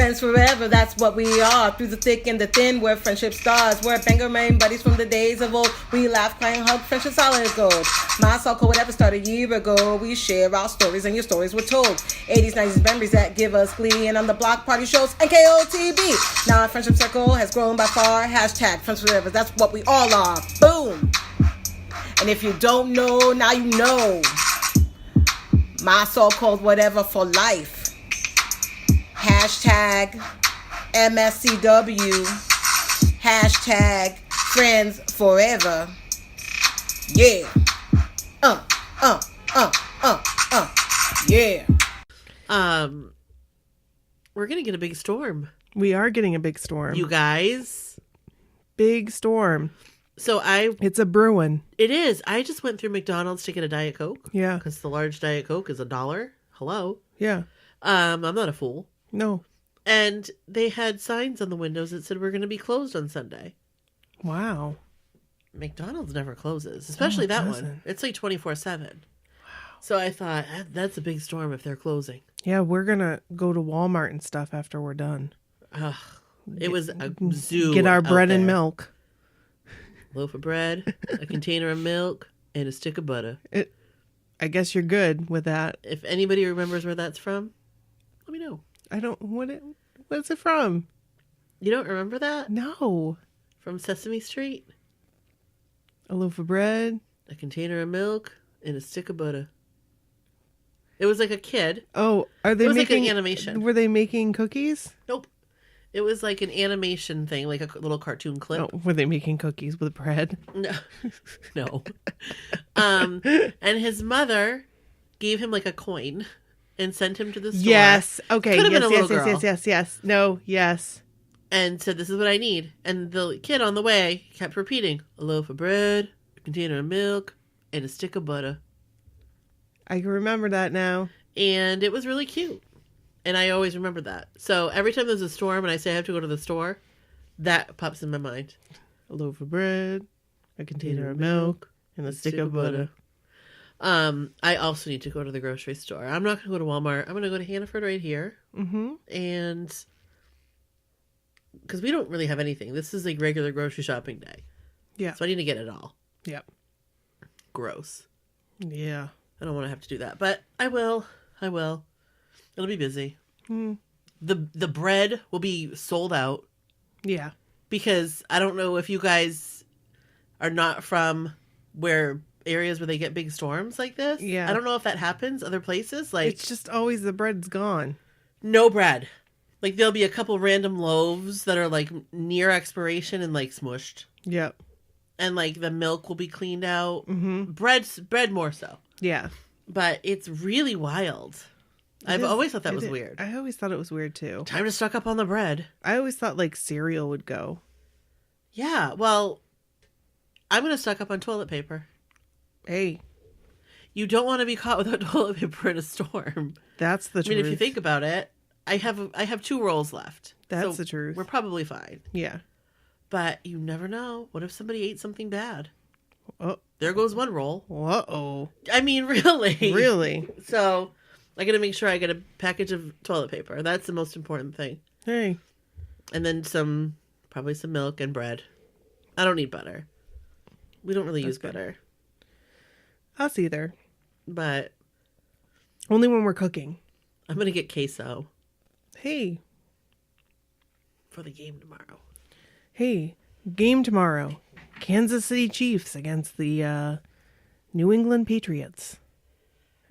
Friends forever, that's what we are. Through the thick and the thin, we're friendship stars. We're banger main buddies from the days of old. We laugh, crying, hug, friendship solid gold. My soul code ever started a year ago. We share our stories and your stories were told. 80s, 90s memories that give us glee. And on the block party shows, NKOTB. Now our friendship circle has grown by far. Hashtag friends forever, that's what we all are. Boom. And if you don't know, now you know. My soul code whatever for life. Hashtag MSCW. Hashtag friends forever. Yeah. Yeah. We're gonna get a big storm. We are getting a big storm. You guys. Big storm. So It's a brewing. It is. I just went through McDonald's to get a Diet Coke. Yeah. Because the large Diet Coke is $1. Hello. Yeah. I'm not a fool. No. And they had signs on the windows that said we're going to be closed on Sunday. Wow. McDonald's never closes, especially that one. It's like 24/7. Wow. So I thought, that's a big storm if they're closing. Yeah, we're going to go to Walmart and stuff after we're done. It was a zoo. Get our bread and milk. Loaf of bread, a container of milk, and a stick of butter. I guess you're good with that. If anybody remembers where that's from, let me know. I don't... What's it from? You don't remember that? No. From Sesame Street? A loaf of bread. A container of milk, and a stick of butter. It was like a kid. Oh, are they making... It was making... like an animation. Were they making cookies? Nope. It was like an animation thing, like a little cartoon clip. Oh, were they making cookies with bread? No. No. And his mother gave him like a coin and sent him to the store. Yes. Okay. Could have yes, been a little girl. yes. No, yes. And said, this is what I need. And the kid on the way kept repeating, a loaf of bread, a container of milk, and a stick of butter. I can remember that now. And it was really cute. And I always remember that. So every time there's a storm and I say I have to go to the store, that pops in my mind. A loaf of bread, a container of milk, and a stick of butter. I also need to go to the grocery store. I'm not going to go to Walmart. I'm going to go to Hannaford right here. Mm-hmm. And because we don't really have anything. This is like regular grocery shopping day. Yeah. So I need to get it all. Yep. Gross. Yeah. I don't want to have to do that. But I will. It'll be busy. The bread will be sold out. Yeah. Because I don't know if you guys are not from areas where they get big storms like this. Yeah. I don't know if that happens other places. Like it's just always the bread's gone. No bread. Like there'll be a couple random loaves that are like near expiration and like smushed. Yep. And like the milk will be cleaned out. Mm-hmm. Bread more so. Yeah. But it's really wild. I've always thought that was weird. I always thought it was weird too. Time to stock up on the bread. I always thought like cereal would go. Yeah, well, I'm going to stock up on toilet paper. Hey. You don't want to be caught without toilet paper in a storm. That's the truth. I mean, if you think about it, I have 2 rolls left. That's the truth. We're probably fine. Yeah. But you never know. What if somebody ate something bad? Oh. There goes 1 roll. Uh-oh. I mean, really. Really? So I got to make sure I get a package of toilet paper. That's the most important thing. Hey. And then probably some milk and bread. I don't need butter. We don't really use butter. Us either. But only when we're cooking. I'm going to get queso. Hey. For the game tomorrow. Hey, game tomorrow. Kansas City Chiefs against the New England Patriots.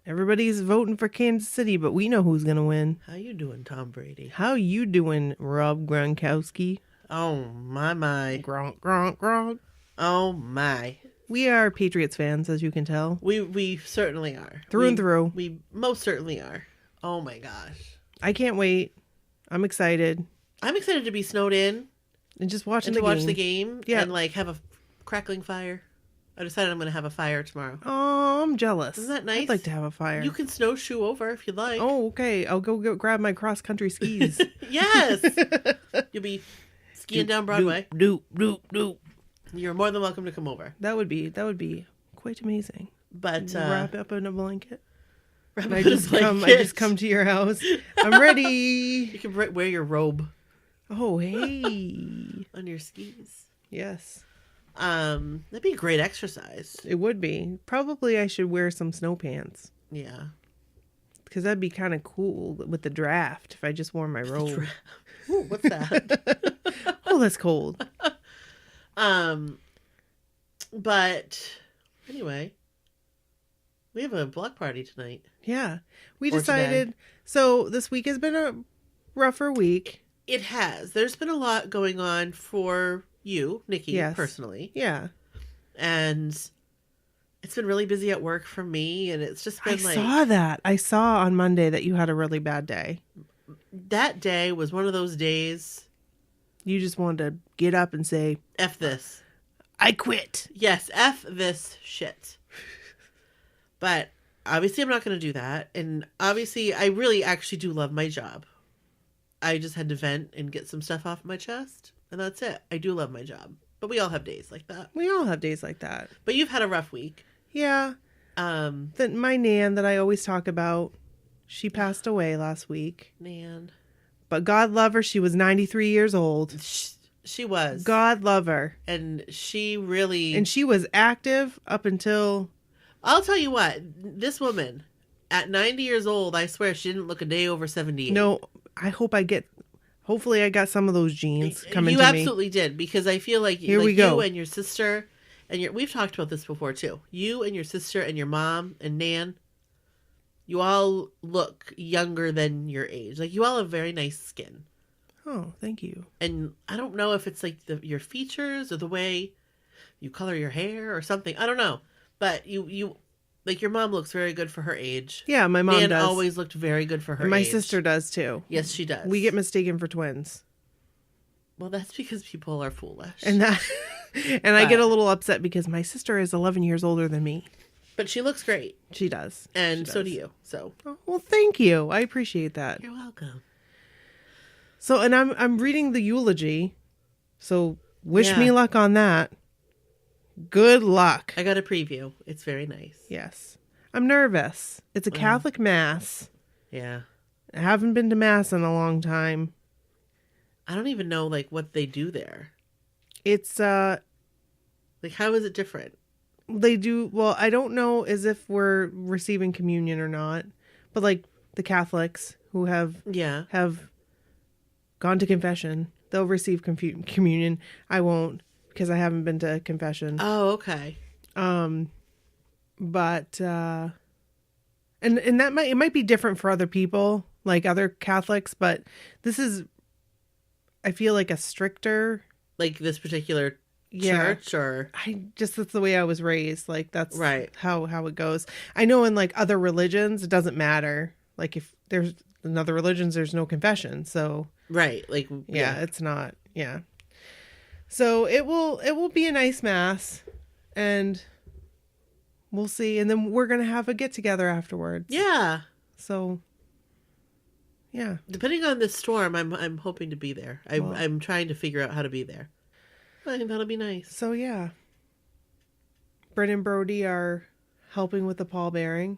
Everybody's voting for Kansas City, but we know who's going to win. How you doing, Tom Brady? How you doing, Rob Gronkowski? Oh, my. Gronk. Oh, my. We are Patriots fans, as you can tell. We certainly are. Through and through. We most certainly are. Oh, my gosh. I can't wait. I'm excited. I'm excited to be snowed in. And just watch the game. Yeah. And like have a crackling fire. I decided I'm going to have a fire tomorrow. Oh, I'm jealous. Isn't that nice? I'd like to have a fire. You can snowshoe over if you'd like. Oh, okay. I'll go grab my cross-country skis. Yes. You'll be skiing down Broadway. Doop. You're more than welcome to come over. That would be quite amazing. But wrap up in a blanket. Wrap And up I in a just come blanket. to your house. I'm ready. You can wear your robe Oh, hey. on your skis. Yes. That'd be a great exercise. It would be. Probably I should wear some snow pants. Yeah. Because that'd be kind of cool with the draft if I just wore my robe. Ooh, what's that? Oh, that's cold. But anyway, we have a block party tonight. Yeah. We Or decided. today. So this week has been a rougher week. It has. There's been a lot going on for you, Nikki, Yes. personally. Yeah. And it's been really busy at work for me. And it's just been saw that. I saw on Monday that you had a really bad day. that day was one of those days. You just wanted to get up and say, F this. I quit. Yes, F this shit. But obviously I'm not going to do that. And obviously I really actually do love my job. I just had to vent and get some stuff off my chest. And that's it. I do love my job. But we all have days like that. We all have days like that. But you've had a rough week. Yeah. My Nan that I always talk about, she passed away last week. Man. But God love her. She was 93 years old. She was. God love her. And she really... And she was active up until... I'll tell you what. This woman, at 90 years old, I swear she didn't look a day over 78. No, I hope I get... Hopefully I got some of those genes coming to You me. absolutely did. Because I feel like, Here we go. You and your sister... And we've talked about this before, too. You and your sister and your mom and Nan... You all look younger than your age. Like, you all have very nice skin. Oh, thank you. And I don't know if it's like your features or the way you color your hair or something. I don't know. But you like your mom looks very good for her age. Yeah, my mom Nan does. always looked very good for her And my age. sister does too. Yes, she does. We get mistaken for twins. Well, that's because people are foolish. And that and I get a little upset because my sister is 11 years older than me. But she looks great. She does. And She so does. do you. So Oh, well, thank you. I appreciate that. you're welcome. So, and I'm reading the eulogy. So, wish Yeah. me luck on that. Good luck. I got a preview. It's very nice. Yes. I'm nervous. It's a Catholic mass. Yeah. I haven't been to mass in a long time. I don't even know like what they do there. It's Like how is it different? they do well, I don't know as if we're receiving communion or not. But like the Catholics who have Yeah. gone to confession, they'll receive communion. I won't because I haven't been to confession. Oh, okay. But and that might be different for other people, like other Catholics, but this is, I feel like, a stricter. Like this particular Yeah. church or That's the way I was raised. Like that's Right. how it goes. I know in like other religions it doesn't matter. Like if there's in other religions there's no confession. So right. Like yeah, it's not. Yeah. So it will be a nice mass and we'll see. And then we're gonna have a get together afterwards. Yeah. So yeah. Depending on this storm, I'm hoping to be there. I'm trying to figure out how to be there. I think that'll be nice. So yeah. Brent and Brody are helping with the pallbearing.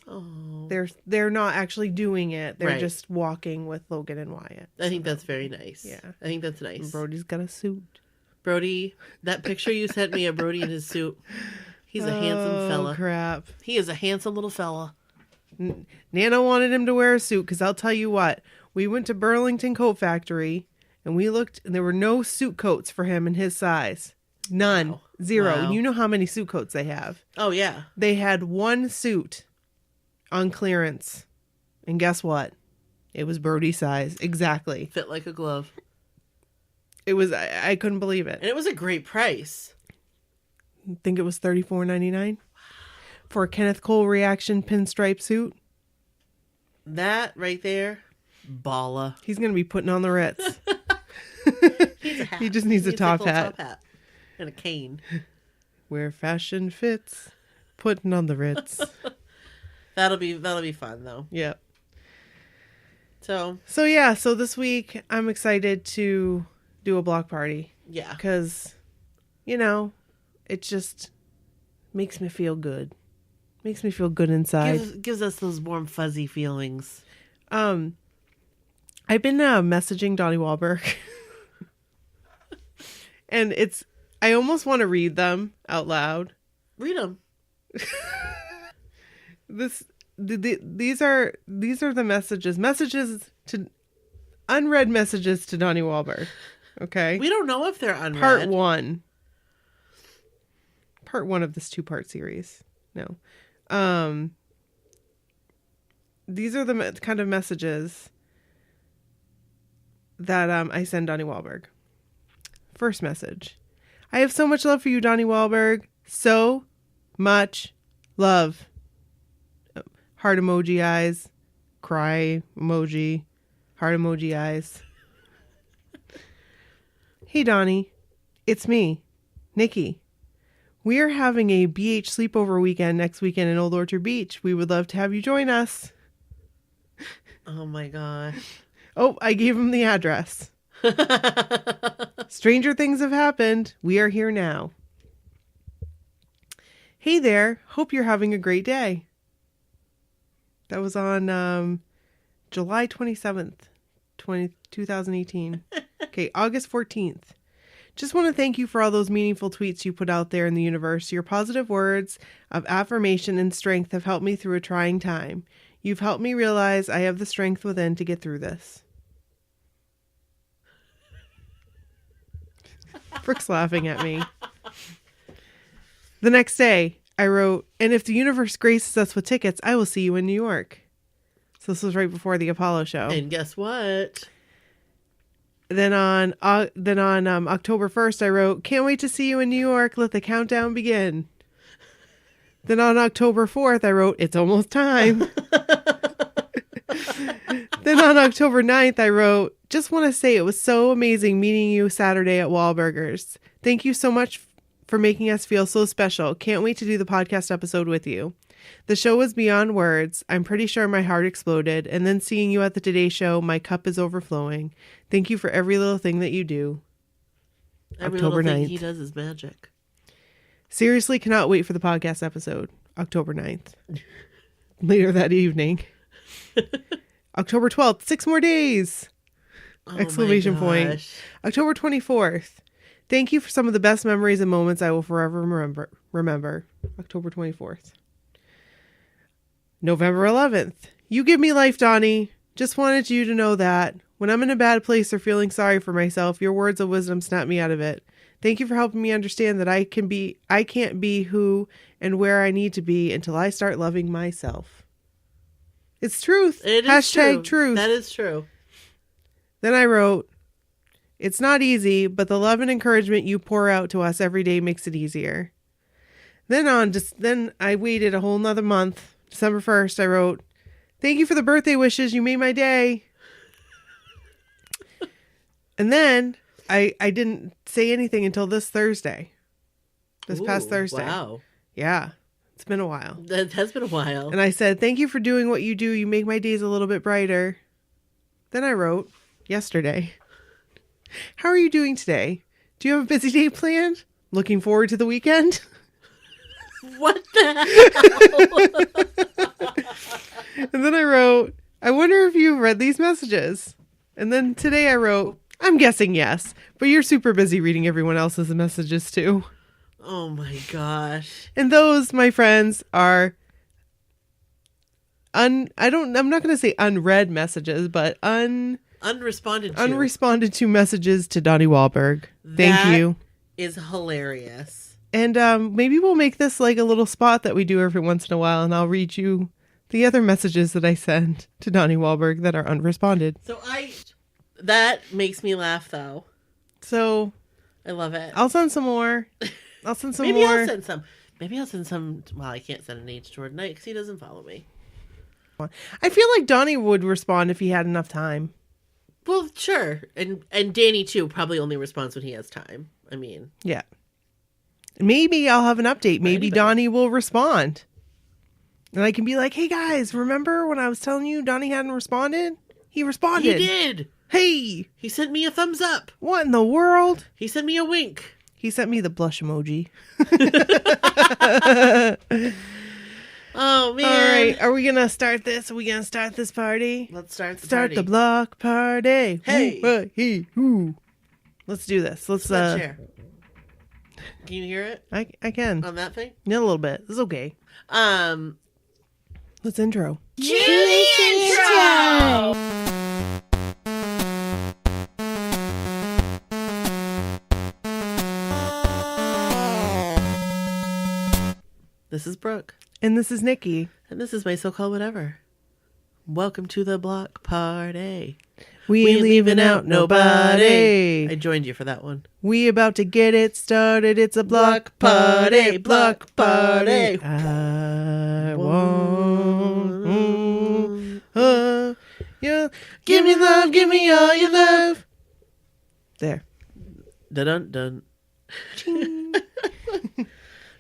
Oh, They're not actually doing it. They're Right. just walking with Logan and Wyatt. I think that's very nice. Yeah. I think that's nice. And Brody's got a suit. Brody, that picture you sent me of Brody in his suit. He's a handsome fella. Oh crap. He is a handsome little fella. Nana wanted him to wear a suit because I'll tell you what. We went to Burlington Coat Factory and we looked and there were no suit coats for him in his size. None. Wow. Zero. Wow. You know how many suit coats they have. Oh yeah. They had one suit on clearance. And guess what? It was Brody's size. Exactly. Fit like a glove. It was, I couldn't believe it. And it was a great price. I think it was $34.99 for a Kenneth Cole reaction pinstripe suit. That right there, balla. He's going to be putting on the Ritz. Needs a hat. He just needs a top full hat. top hat and a cane. Where fashion fits, putting on the Ritz. That'll be fun though. Yep. So So yeah, so this week I'm excited to do a block party yeah, because, you know, it just makes me feel good Makes me feel good inside. Gives us those warm, fuzzy feelings. I've been messaging Donnie Wahlberg. And I almost want to read them out loud. Read them. These are the messages to unread messages to Donnie Wahlberg. Okay. We don't know if they're unread. Part one of this 2-part series. No. These are the kind of messages that I send Donnie Wahlberg. First message. I have so much love for you, Donnie Wahlberg. So much love. Heart emoji eyes. Cry emoji. Heart emoji eyes. Hey, Donnie. It's me, Nikki. We are having a BH sleepover weekend next weekend in Old Orchard Beach. We would love to have you join us. Oh my gosh. Oh, I gave him the address. Stranger things have happened. We are here now. Hey there. Hope you're having a great day. That was on July 27th, 2018. Okay, August 14th. Just want to thank you for all those meaningful tweets you put out there in the universe. Your positive words of affirmation and strength have helped me through a trying time. You've helped me realize I have the strength within to get through this. Brooke's laughing at me. The next day, I wrote, and if the universe graces us with tickets, I will see you in New York. So this was right before the Apollo show. And guess what? Then on October 1st, I wrote, can't wait to see you in New York. Let the countdown begin. Then on October 4th, I wrote, it's almost time. Then on October 9th, I wrote, just want to say it was so amazing meeting you Saturday at Wahlburgers. Thank you so much for making us feel so special. Can't wait to do the podcast episode with you. The show was beyond words. I'm pretty sure my heart exploded. And then seeing you at the Today Show, my cup is overflowing. Thank you for every little thing that you do. Every October little thing 9th. he does is magic. Seriously cannot wait for the podcast episode. October 9th. Later that evening. October 12th. 6 more days. Oh Exclamation my point. gosh. October 24th. Thank you for some of the best memories and moments I will forever remember. October 24th. November 11th. You give me life, Donnie. Just wanted you to know that. When I'm in a bad place or feeling sorry for myself, your words of wisdom snap me out of it. Thank you for helping me understand that I can't be who and where I need to be until I start loving myself. It's truth. It is Hashtag true. truth. That is true. Then I wrote, it's not easy, but the love and encouragement you pour out to us every day makes it easier. Then I waited a whole nother month. December 1st, I wrote, thank you for the birthday wishes. You made my day. And then I didn't say anything until this Thursday. This past Thursday. Wow. Yeah. It's been a while. That has been a while. And I said, thank you for doing what you do. You make my days a little bit brighter. Then I wrote, yesterday, how are you doing today? Do you have a busy day planned? Looking forward to the weekend? What the hell? And then I wrote, I wonder if you've read these messages. And then today I wrote, I'm guessing yes, but you're super busy reading everyone else's messages too. Oh my gosh. And those, my friends, are I'm not going to say unread messages, but unresponded to messages to Donnie Wahlberg. Thank you. Is hilarious. And maybe we'll make this like a little spot that we do every once in a while, and I'll read you the other messages that I send to Donnie Wahlberg that are unresponded. That makes me laugh though. So I love it. I'll send some more. I'll send some Maybe more. I'll send some. Maybe I'll send some. Well, I can't send an H toward night because he doesn't follow me. I feel like Donnie would respond if he had enough time. Well, sure. And Danny too probably only responds when he has time. I mean. Yeah. Maybe I'll have an update. Maybe Donnie will respond. And I can be like, hey guys, remember when I was telling you Donnie hadn't responded? He responded. He did. Hey. He sent me a thumbs up. What in the world? He sent me a wink. He sent me the blush emoji. Oh, man. All right. Are we going to start this? Are we going to start this party? Let's start the Start party. the block party. Hey. Ooh, hey, ooh. Let's do this. Let's That chair. Can you hear it I can. on that thing? Yeah, a little bit. It's okay. Let's intro. Do the intro! This is Brooke. And this is Nikki. And this is my so-called whatever. Welcome to the block party. We ain't leaving out nobody. I joined you for that one. We about to get it started. It's a block party. Block party. I want you. Give me love. Give me all your love. There. Dun dun.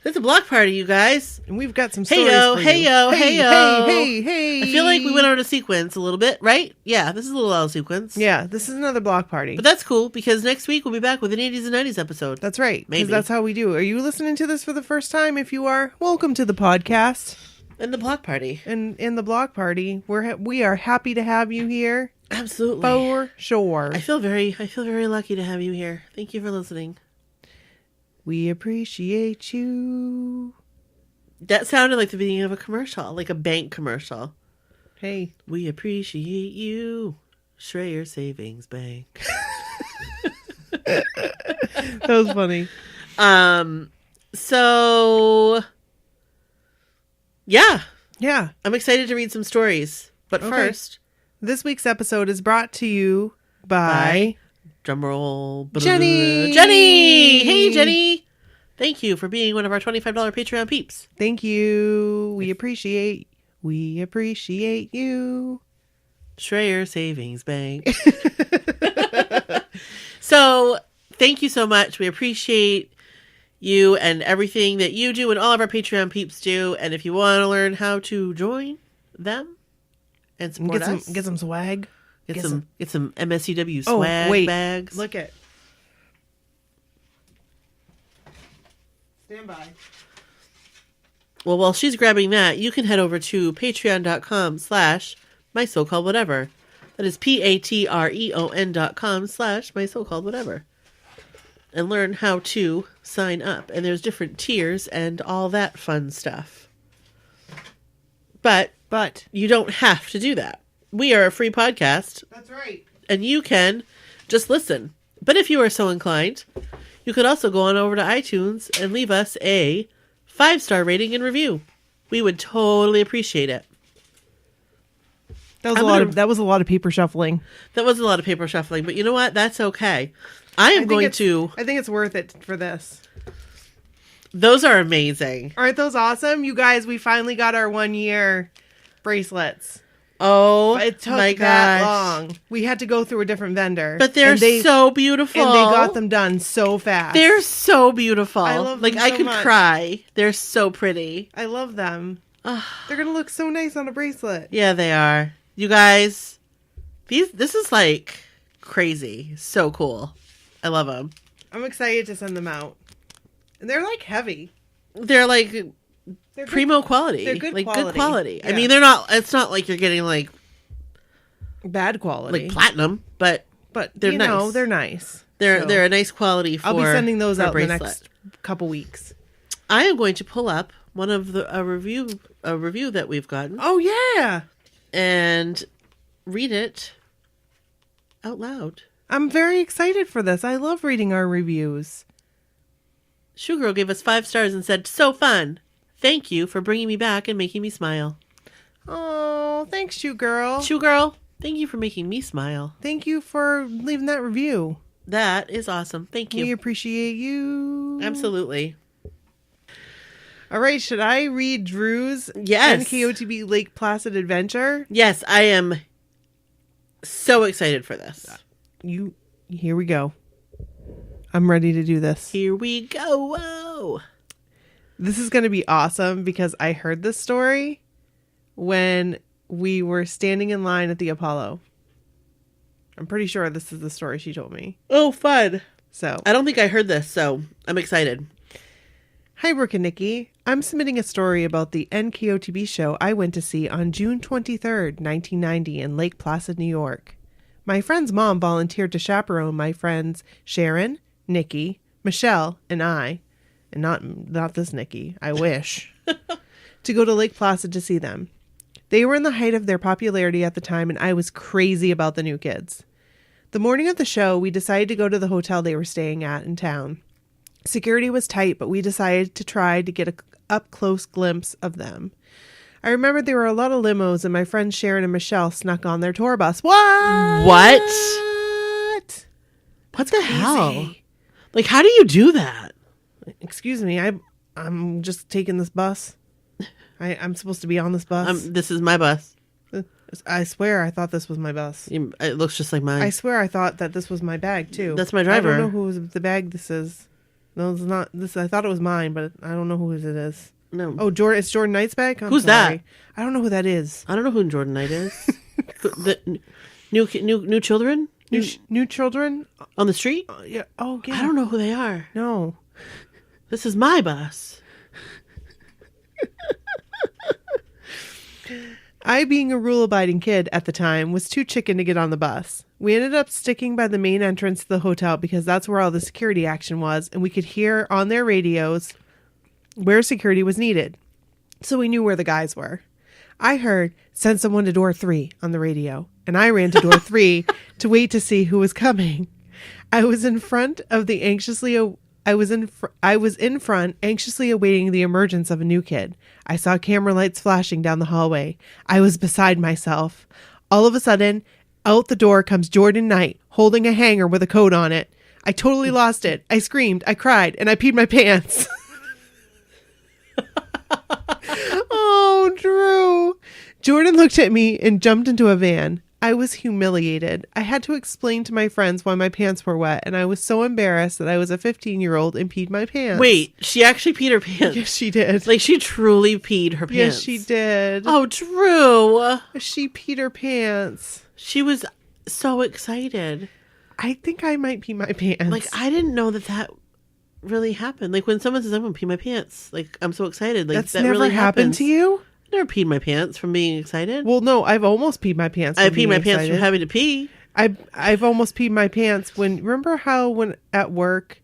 It's a block party, you guys. And we've got some Hey stories yo, for hey you. yo, hey yo. Hey. I feel like we went out of sequence a little bit, right? Yeah, this is a little out of sequence. Yeah, this is another block party. But that's cool because next week we'll be back with an 80s and 90s episode. That's right. Maybe. Because that's how we do. Are you listening to this for the first time? If you are, welcome to the podcast. And the block party. And in the block party, we are happy to have you here. Absolutely. For sure. I feel very lucky to have you here. Thank you for listening. We appreciate you. That sounded like the beginning of a commercial, like a bank commercial. Hey. We appreciate you, Schreier Savings Bank. That was funny. So yeah, I'm excited to read some stories. But first, this week's episode is brought to you by drumroll, Jenny. Hey, Jenny. Thank you for being one of our $25 Patreon peeps. Thank you. We appreciate you. Schreier Savings Bank. So, thank you so much. We appreciate you and everything that you do and all of our Patreon peeps do. And if you want to learn how to join them and support us, Get some swag. get some MSCW swag bags. Look at. Stand by. Well, while she's grabbing that, you can head over to patreon.com/mysocalledwhatever. That is patreon.com/mysocalledwhatever. And learn how to sign up. And there's different tiers and all that fun stuff. But you don't have to do that. We are a free podcast. That's right. And you can just listen. But if you are so inclined, you could also go on over to iTunes and leave us a 5-star rating and review. We would totally appreciate it. That was a lot of paper shuffling. That was a lot of paper shuffling, but you know what? That's okay. I think it's worth it for this. Those are amazing. Aren't those awesome? You guys, we finally got our 1-year bracelets. Oh, It took my that gosh. long. We had to go through a different vendor. But they're so beautiful. And they got them done so fast. They're so beautiful. I love them I so could much. cry. They're so pretty. I love them. They're going to look so nice on a bracelet. Yeah, they are. You guys, this is like crazy. So cool. I love them. I'm excited to send them out. And they're like heavy. They're like They're primo quality. They're good like quality. good quality. Yeah. I mean, it's not like you're getting like bad quality. like platinum, but they're nice. They're nice. They're a nice quality for I'll be sending those for a out in the bracelet. next couple weeks. I am going to pull up one of a review that we've gotten Oh yeah. and read it out loud. I'm very excited for this. I love reading our reviews. Shugirl gave us 5 stars and said, "So fun. Thank you for bringing me back and making me smile." Oh, thanks, you girl. Shugirl, thank you for making me smile. Thank you for leaving that review. That is awesome. Thank you. We appreciate you. Absolutely. All right, should I read Drew's Yes. NKOTB Lake Placid Adventure? Yes, I am so excited for this. Here we go. I'm ready to do this. Here we go. Whoa. This is going to be awesome because I heard this story when we were standing in line at the Apollo. I'm pretty sure this is the story she told me. Oh, fun. So, I don't think I heard this, so I'm excited. Hi, Brooke and Nikki. I'm submitting a story about the NKOTB show I went to see on June 23rd, 1990 in Lake Placid, New York. My friend's mom volunteered to chaperone my friends Sharon, Nikki, Michelle, and I, and not this Nikki, I wish, to go to Lake Placid to see them. They were in the height of their popularity at the time, and I was crazy about the new kids. The morning of the show, we decided to go to the hotel they were staying at in town. Security was tight, but we decided to try to get a up-close glimpse of them. I remember there were a lot of limos, and my friends Sharon and Michelle snuck on their tour bus. What? What? What the hell? Like, how do you do that? Excuse me, I'm just taking this bus. I'm supposed to be on this bus. This is my bus. I swear I thought this was my bus. It looks just like mine. I swear I thought that this was my bag, too. That's my driver. I don't know whose the bag this is. No, it's not. This. I thought it was mine, but I don't know whose it is. No. Oh, Jordan. It's Jordan Knight's bag? Who's that? I don't know who that is. I don't know who Jordan Knight is. The new children? New children? On the street? Yeah. Oh, yeah. I don't know who they are. No. This is my bus. I, being a rule-abiding kid at the time, was too chicken to get on the bus. We ended up sticking by the main entrance to the hotel because that's where all the security action was, and we could hear on their radios where security was needed. So we knew where the guys were. I heard, "Send someone to door 3" on the radio, and I ran to door 3 to wait to see who was coming. I was in front, anxiously awaiting the emergence of a new kid. I saw camera lights flashing down the hallway. I was beside myself. All of a sudden, out the door comes Jordan Knight, holding a hanger with a coat on it. I totally lost it. I screamed, I cried, and I peed my pants. Oh, Drew. Jordan looked at me and jumped into a van. I was humiliated. I had to explain to my friends why my pants were wet, and I was so embarrassed that I was a 15-year-old and peed my pants. Wait, she actually peed her pants? Yes, she did. Like, she truly peed her pants? Yes, she did. Oh, Drew. She peed her pants. She was so excited. I think I might pee my pants. Like, I didn't know that really happened. Like, when someone says, "I'm going to pee my pants," like, I'm so excited. Like, that's that never really happened to you? I never peed my pants from being excited. Well, no, I've almost peed my pants. I peed my pants from having to pee. I've almost peed my pants remember how when at work,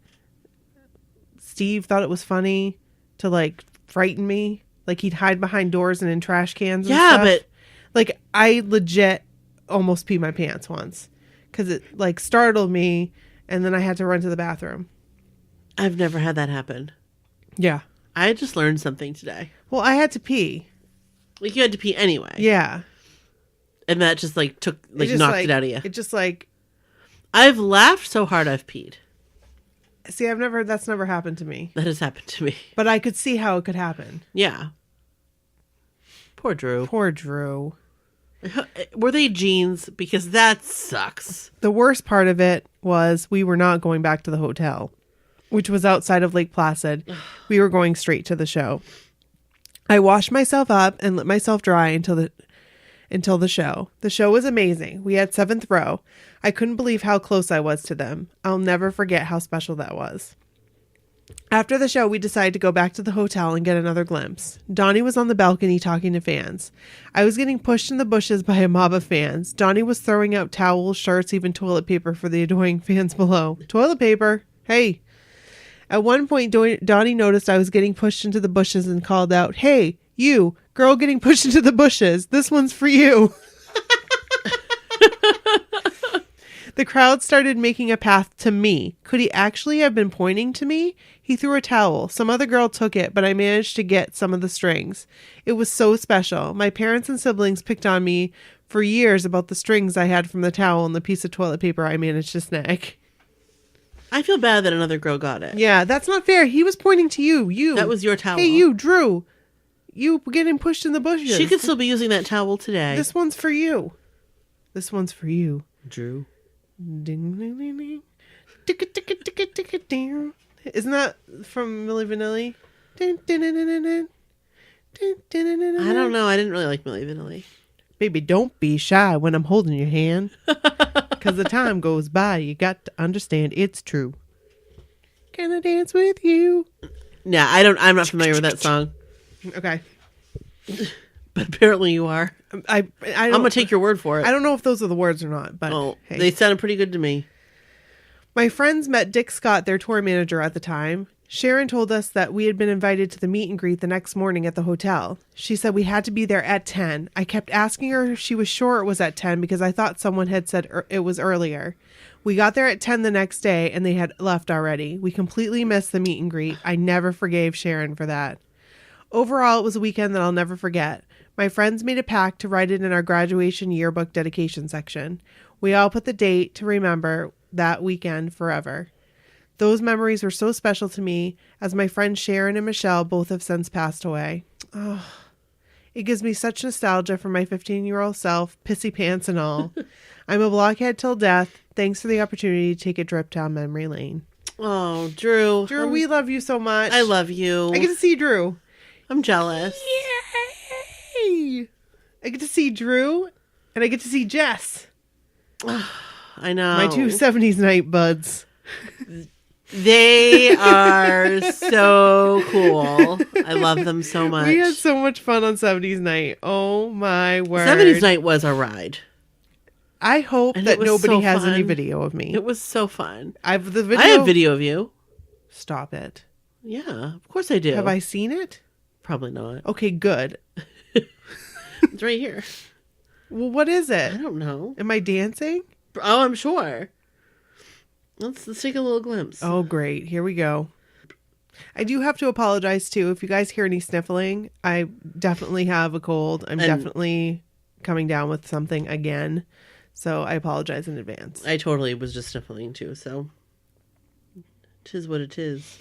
Steve thought it was funny to like frighten me? Like he'd hide behind doors and in trash cans and stuff. But like I legit almost peed my pants once because it like startled me and then I had to run to the bathroom. I've never had that happen. Yeah. I just learned something today. Well, I had to pee. Like you had to pee anyway. Yeah. And that just like knocked it out of you. It just like I've laughed so hard I've peed. See, that's never happened to me. That has happened to me. But I could see how it could happen. Yeah. Poor Drew. Poor Drew. Were they jeans? Because that sucks. The worst part of it was we were not going back to the hotel, which was outside of Lake Placid. We were going straight to the show. I washed myself up and let myself dry until the show. The show was amazing. We had 7th row. I couldn't believe how close I was to them. I'll never forget how special that was. After the show, we decided to go back to the hotel and get another glimpse. Donnie was on the balcony talking to fans. I was getting pushed in the bushes by a mob of fans. Donnie was throwing out towels, shirts, even toilet paper for the adoring fans below. Toilet paper? Hey. At one point, Donnie noticed I was getting pushed into the bushes and called out, "Hey, you, girl getting pushed into the bushes. This one's for you." The crowd started making a path to me. Could he actually have been pointing to me? He threw a towel. Some other girl took it, but I managed to get some of the strings. It was so special. My parents and siblings picked on me for years about the strings I had from the towel and the piece of toilet paper I managed to snag. I feel bad that another girl got it. Yeah, that's not fair. He was pointing to you. You. That was your towel. Hey, you, Drew. You getting pushed in the bushes. She could still be using that towel today. This one's for you. This one's for you. Drew. Ding, ding, ding, ding. Ticka, ticka, ticka, ticka, ding. Isn't that from Milli Vanilli? Ding, ding, ding, ding, ding. Ding, ding, ding, ding, I don't know. I didn't really like Milli Vanilli. Baby, don't be shy when I'm holding your hand. Because the time goes by, you got to understand it's true. Can I dance with you? Yeah, I'm not familiar with that song, Okay. but apparently you are. I'm I'm gonna take your word for it. I don't know if those are the words or not, but Oh, hey. they sounded pretty good to me. My friends met Dick Scott, their tour manager at the time. Sharon told us that we had been invited to the meet and greet the next morning at the hotel. She said we had to be there at 10. I kept asking her if she was sure it was at 10 because I thought someone had said it was earlier. We got there at 10 the next day and they had left already. We completely missed the meet and greet. I never forgave Sharon for that. Overall, it was a weekend that I'll never forget. My friends made a pact to write it in our graduation yearbook dedication section. We all put the date to remember that weekend forever. Those memories were so special to me, as my friends Sharon and Michelle both have since passed away. Oh, it gives me such nostalgia for my 15-year-old self, pissy pants and all. I'm a blockhead till death. Thanks for the opportunity to take a trip down memory lane. Oh, Drew. Drew, we love you so much. I love you. I get to see Drew. I'm jealous. Yay! I get to see Drew, and I get to see Jess. I know. My two 70s night buds. They are so cool. I love them so much. We had so much fun on 70s night. Oh my word. 70s night was a ride. I hope And that it was nobody so has any fun. video of me. It was so fun. I have the video. I have video of you. Stop it. Yeah, of course I do. Have I seen it? Probably not. Okay, good. It's right here. Well, what is I it? don't know. Am I dancing? Oh, I'm sure. Let's take a little glimpse. Oh, great. Here we go. I do have to apologize, too. If you guys hear any sniffling, I definitely have a cold. I'm definitely coming down with something again. So I apologize in advance. I totally was just sniffling too, so 'tis what it is.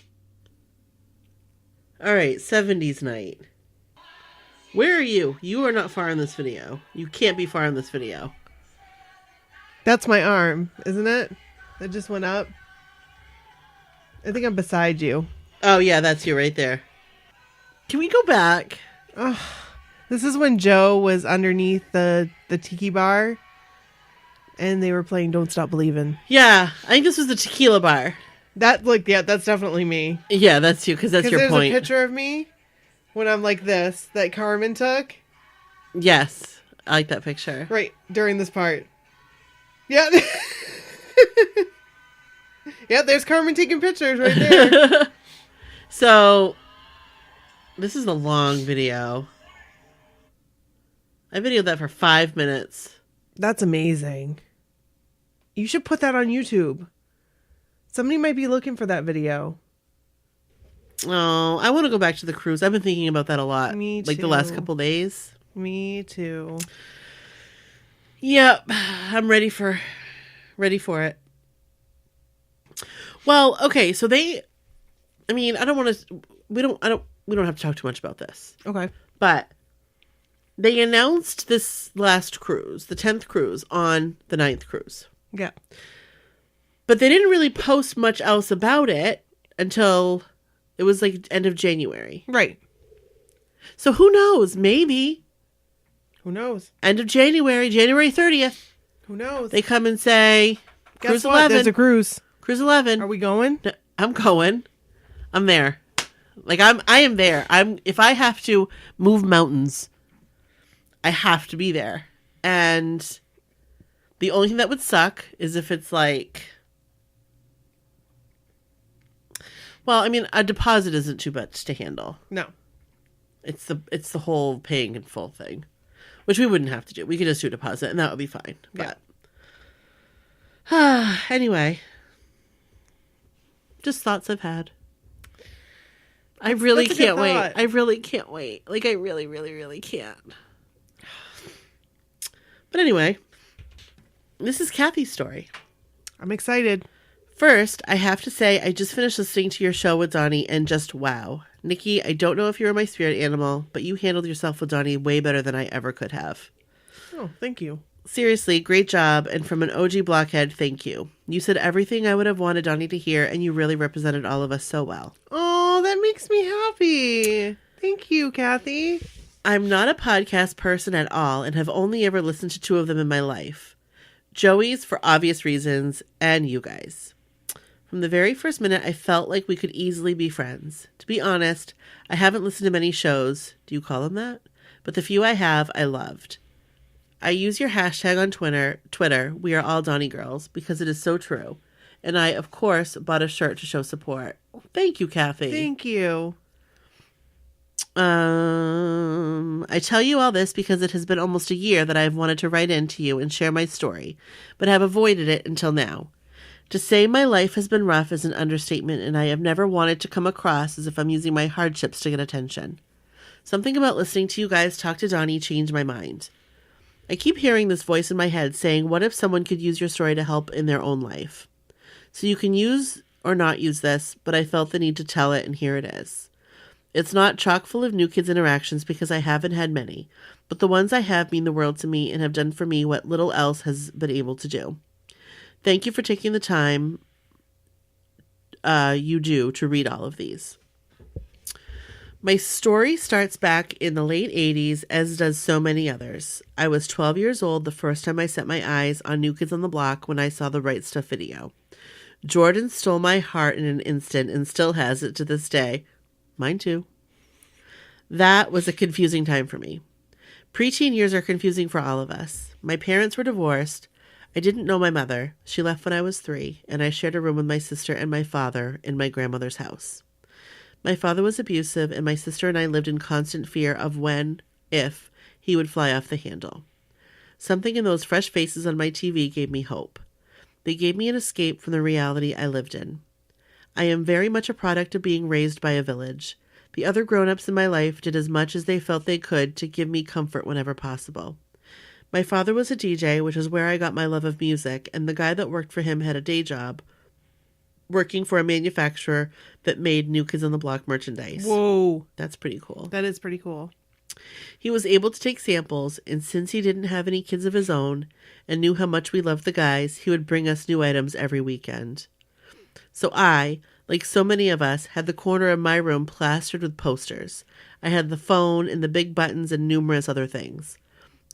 All right, 70s night. Where are you? You are not far in this video. You can't be far in this video. That's my arm, isn't it? That just went up. I think I'm beside you. Oh, yeah, that's you right there. Can we go back? This is when Joe was underneath the tiki bar and they were playing Don't Stop Believin'. Yeah, I think this was the tequila bar. That, yeah, that's definitely me. Yeah, that's you, because that's your there's point. a picture of me when I'm like this that Carmen took. Yes, I like that picture. Right, during this part. Yeah. Yeah, there's Carmen taking pictures right there. So, this is a long video. I videoed that for 5 minutes. That's amazing. You should put that on YouTube. Somebody might be looking for that video. Oh, I want to go back to the cruise. I've been thinking about that a lot. Me Like the last too. couple days. Me too. Yep, I'm ready for it. Well, okay, so we don't have to talk too much about this. Okay. But they announced this last cruise, the 10th cruise, on the 9th cruise. Yeah. But they didn't really post much else about it until it was like end of January. Right. So who knows? Maybe Who knows? end of January, January 30th, Who knows? they come and say, Guess Cruise what? 11. There's a cruise. Cruise 11. Are we going? I'm going. I'm there. Like I am there. If I have to move mountains, I have to be there. And the only thing that would suck is if it's like, well, I mean, a deposit isn't too much to handle. No. It's the whole paying in full thing, which we wouldn't have to do. We could just do a deposit and that would be fine. Yeah. But anyway, just thoughts I've had. I really that's a good can't wait. thought. I really can't wait. Like I really, really, really can't. But anyway, this is Kathy's story. I'm excited. First, I have to say I just finished listening to your show with Donnie and just wow. Nikki, I don't know if you're my spirit animal, but you handled yourself with Donnie way better than I ever could have. Oh, thank you. Seriously, great job, and from an OG blockhead, thank you. You said everything I would have wanted Donnie to hear, and you really represented all of us so well. Oh, that makes me happy. Thank you, Kathy. I'm not a podcast person at all, and have only ever listened to 2 of them in my life. Joey's, for obvious reasons, and you guys. From the very first minute, I felt like we could easily be friends. To be honest, I haven't listened to many shows. Do you call them that? But the few I have, I loved. I use your hashtag on Twitter, we are all Donnie Girls, because it is so true. And I, of course, bought a shirt to show support. Thank you, Kathy. Thank you. I tell you all this because it has been almost a year that I have wanted to write in to you and share my story, but have avoided it until now. To say my life has been rough is an understatement, and I have never wanted to come across as if I'm using my hardships to get attention. Something about listening to you guys talk to Donnie changed my mind. I keep hearing this voice in my head saying, what if someone could use your story to help in their own life? So you can use or not use this, but I felt the need to tell it, and here it is. It's not chock full of new kids interactions because I haven't had many, but the ones I have mean the world to me and have done for me what little else has been able to do. Thank you for taking the time you do to read all of these. My story starts back in the late 80s, as does so many others. I was 12 years old the first time I set my eyes on New Kids on the Block when I saw the Right Stuff video. Jordan stole my heart in an instant and still has it to this day. Mine too. That was a confusing time for me. Preteen years are confusing for all of us. My parents were divorced. I didn't know my mother. She left when I was 3, and I shared a room with my sister and my father in my grandmother's house. My father was abusive, and my sister and I lived in constant fear of when, if, he would fly off the handle. Something in those fresh faces on my TV gave me hope. They gave me an escape from the reality I lived in. I am very much a product of being raised by a village. The other grown-ups in my life did as much as they felt they could to give me comfort whenever possible. My father was a DJ, which is where I got my love of music, and the guy that worked for him had a day job, working for a manufacturer that made New Kids on the Block merchandise. Whoa. That's pretty cool. That is pretty cool. He was able to take samples, and since he didn't have any kids of his own and knew how much we loved the guys, he would bring us new items every weekend. So I, like so many of us, had the corner of my room plastered with posters. I had the phone and the big buttons and numerous other things.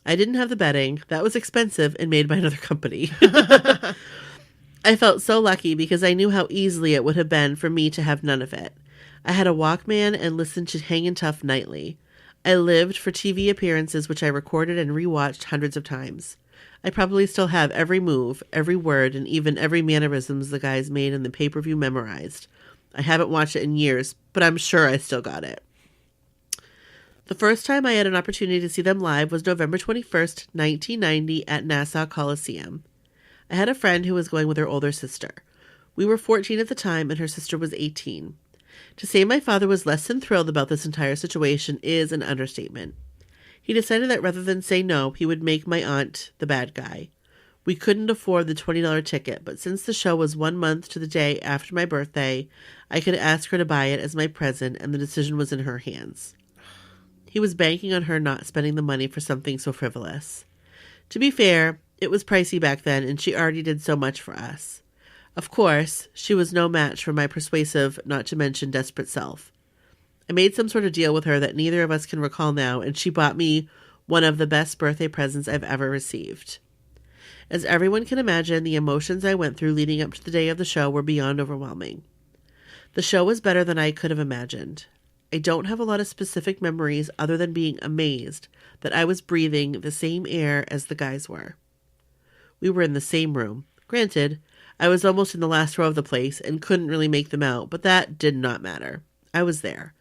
I didn't have the bedding. That was expensive and made by another company. I felt so lucky because I knew how easily it would have been for me to have none of it. I had a Walkman and listened to Hangin' Tough nightly. I lived for TV appearances, which I recorded and rewatched hundreds of times. I probably still have every move, every word, and even every mannerisms the guys made in the pay-per-view memorized. I haven't watched it in years, but I'm sure I still got it. The first time I had an opportunity to see them live was November 21st, 1990 at Nassau Coliseum. I had a friend who was going with her older sister. We were 14 at the time, and her sister was 18. To say my father was less than thrilled about this entire situation is an understatement. He decided that rather than say no, he would make my aunt the bad guy. We couldn't afford the $20 ticket, but since the show was 1 month to the day after my birthday, I could ask her to buy it as my present, and the decision was in her hands. He was banking on her not spending the money for something so frivolous. To be fair, it was pricey back then, and she already did so much for us. Of course, she was no match for my persuasive, not to mention desperate self. I made some sort of deal with her that neither of us can recall now, and she bought me one of the best birthday presents I've ever received. As everyone can imagine, the emotions I went through leading up to the day of the show were beyond overwhelming. The show was better than I could have imagined. I don't have a lot of specific memories other than being amazed that I was breathing the same air as the guys were. We were in the same room. Granted, I was almost in the last row of the place and couldn't really make them out, but that did not matter. I was there.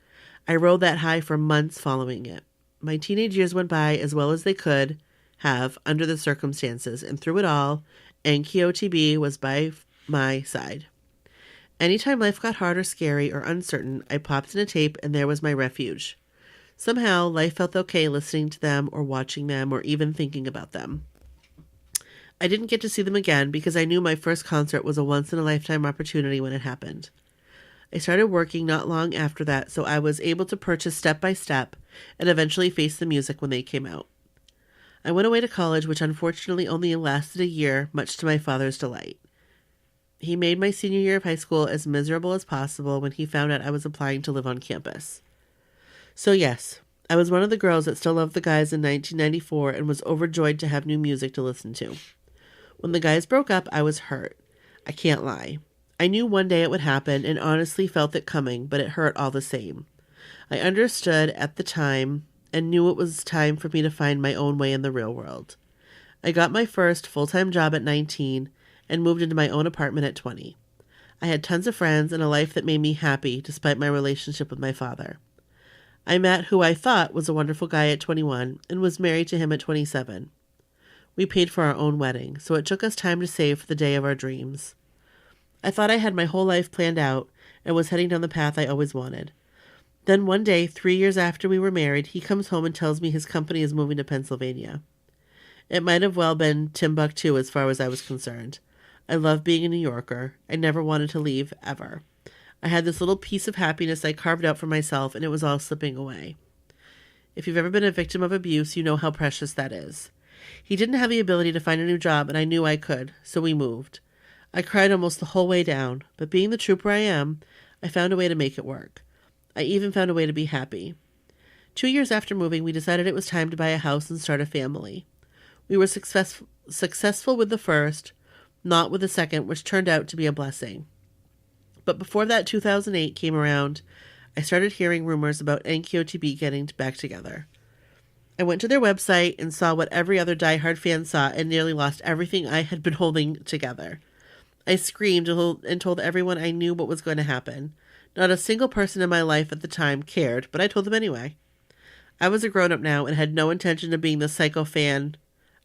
I rode that high for months following it. My teenage years went by as well as they could have under the circumstances, and through it all, NKOTB was by my side. Anytime life got hard or scary or uncertain, I popped in a tape and there was my refuge. Somehow, life felt okay listening to them or watching them or even thinking about them. I didn't get to see them again because I knew my first concert was a once-in-a-lifetime opportunity when it happened. I started working not long after that, so I was able to purchase Step by Step and eventually Face the Music when they came out. I went away to college, which unfortunately only lasted a year, much to my father's delight. He made my senior year of high school as miserable as possible when he found out I was applying to live on campus. So yes, I was one of the girls that still loved the guys in 1994 and was overjoyed to have new music to listen to. When the guys broke up, I was hurt. I can't lie. I knew one day it would happen and honestly felt it coming, but it hurt all the same. I understood at the time and knew it was time for me to find my own way in the real world. I got my first full-time job at 19 and moved into my own apartment at 20. I had tons of friends and a life that made me happy despite my relationship with my father. I met who I thought was a wonderful guy at 21 and was married to him at 27. We paid for our own wedding, so it took us time to save for the day of our dreams. I thought I had my whole life planned out and was heading down the path I always wanted. Then one day, 3 years after we were married, he comes home and tells me his company is moving to Pennsylvania. It might have well been Timbuktu as far as I was concerned. I love being a New Yorker. I never wanted to leave, ever. I had this little piece of happiness I carved out for myself, and it was all slipping away. If you've ever been a victim of abuse, you know how precious that is. He didn't have the ability to find a new job, and I knew I could, so we moved. I cried almost the whole way down, but being the trooper I am, I found a way to make it work. I even found a way to be happy. 2 years after moving, we decided it was time to buy a house and start a family. We were successful with the first, not with the second, which turned out to be a blessing. But before that 2008 came around, I started hearing rumors about NKOTB getting back together. I went to their website and saw what every other diehard fan saw and nearly lost everything I had been holding together. I screamed and told everyone I knew what was going to happen. Not a single person in my life at the time cared, but I told them anyway. I was a grown-up now and had no intention of being the psycho fan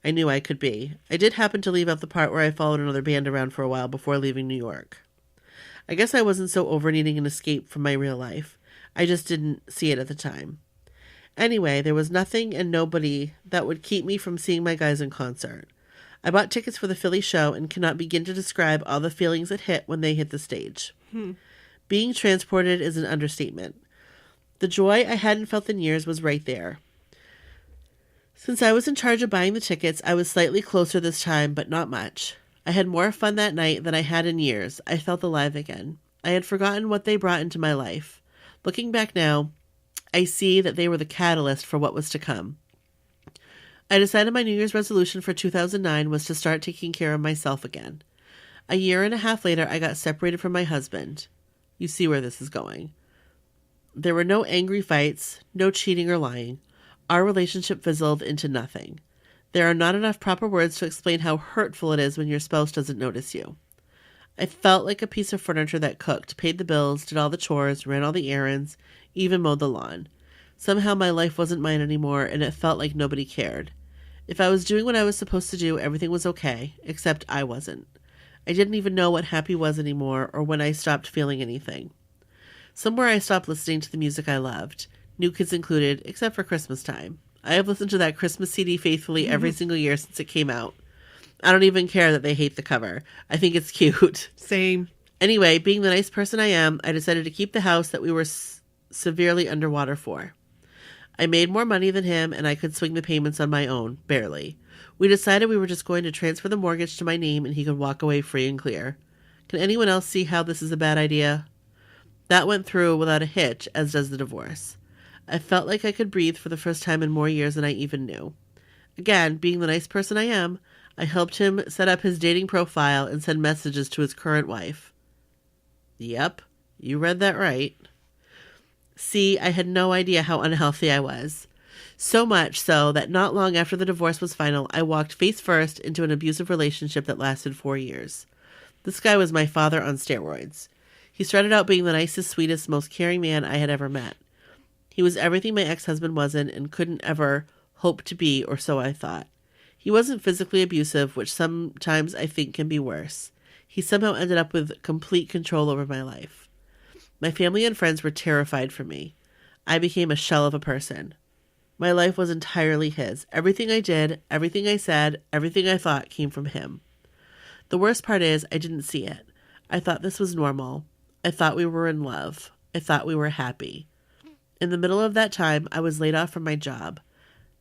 I knew I could be. I did happen to leave out the part where I followed another band around for a while before leaving New York. I guess I wasn't so over needing an escape from my real life. I just didn't see it at the time. Anyway, there was nothing and nobody that would keep me from seeing my guys in concert. I bought tickets for the Philly show and cannot begin to describe all the feelings it hit when they hit the stage. Being transported is an understatement. The joy I hadn't felt in years was right there. Since I was in charge of buying the tickets, I was slightly closer this time, but not much. I had more fun that night than I had in years. I felt alive again. I had forgotten what they brought into my life. Looking back now, I see that they were the catalyst for what was to come. I decided my New Year's resolution for 2009 was to start taking care of myself again. A year and a half later, I got separated from my husband. You see where this is going. There were no angry fights, no cheating or lying. Our relationship fizzled into nothing. There are not enough proper words to explain how hurtful it is when your spouse doesn't notice you. I felt like a piece of furniture that cooked, paid the bills, did all the chores, ran all the errands, even mowed the lawn. Somehow my life wasn't mine anymore, and it felt like nobody cared. If I was doing what I was supposed to do, everything was okay, except I wasn't. I didn't even know what happy was anymore, or when I stopped feeling anything. Somewhere I stopped listening to the music I loved, New Kids included, except for Christmas time. I have listened to that Christmas CD faithfully every single year since it came out. I don't even care that they hate the cover. I think it's cute. Same. Anyway, being the nice person I am, I decided to keep the house that we were severely underwater for. I made more money than him, and I could swing the payments on my own, barely. We decided we were just going to transfer the mortgage to my name and he could walk away free and clear. Can anyone else see how this is a bad idea? That went through without a hitch, as does the divorce. I felt like I could breathe for the first time in more years than I even knew. Again, being the nice person I am, I helped him set up his dating profile and send messages to his current wife. Yep, you read that right. See, I had no idea how unhealthy I was. So much so that not long after the divorce was final, I walked face first into an abusive relationship that lasted 4 years. This guy was my father on steroids. He started out being the nicest, sweetest, most caring man I had ever met. He was everything my ex-husband wasn't and couldn't ever hope to be, or so I thought. He wasn't physically abusive, which sometimes I think can be worse. He somehow ended up with complete control over my life. My family and friends were terrified for me. I became a shell of a person. My life was entirely his. Everything I did, everything I said, everything I thought came from him. The worst part is I didn't see it. I thought this was normal. I thought we were in love. I thought we were happy. In the middle of that time, I was laid off from my job.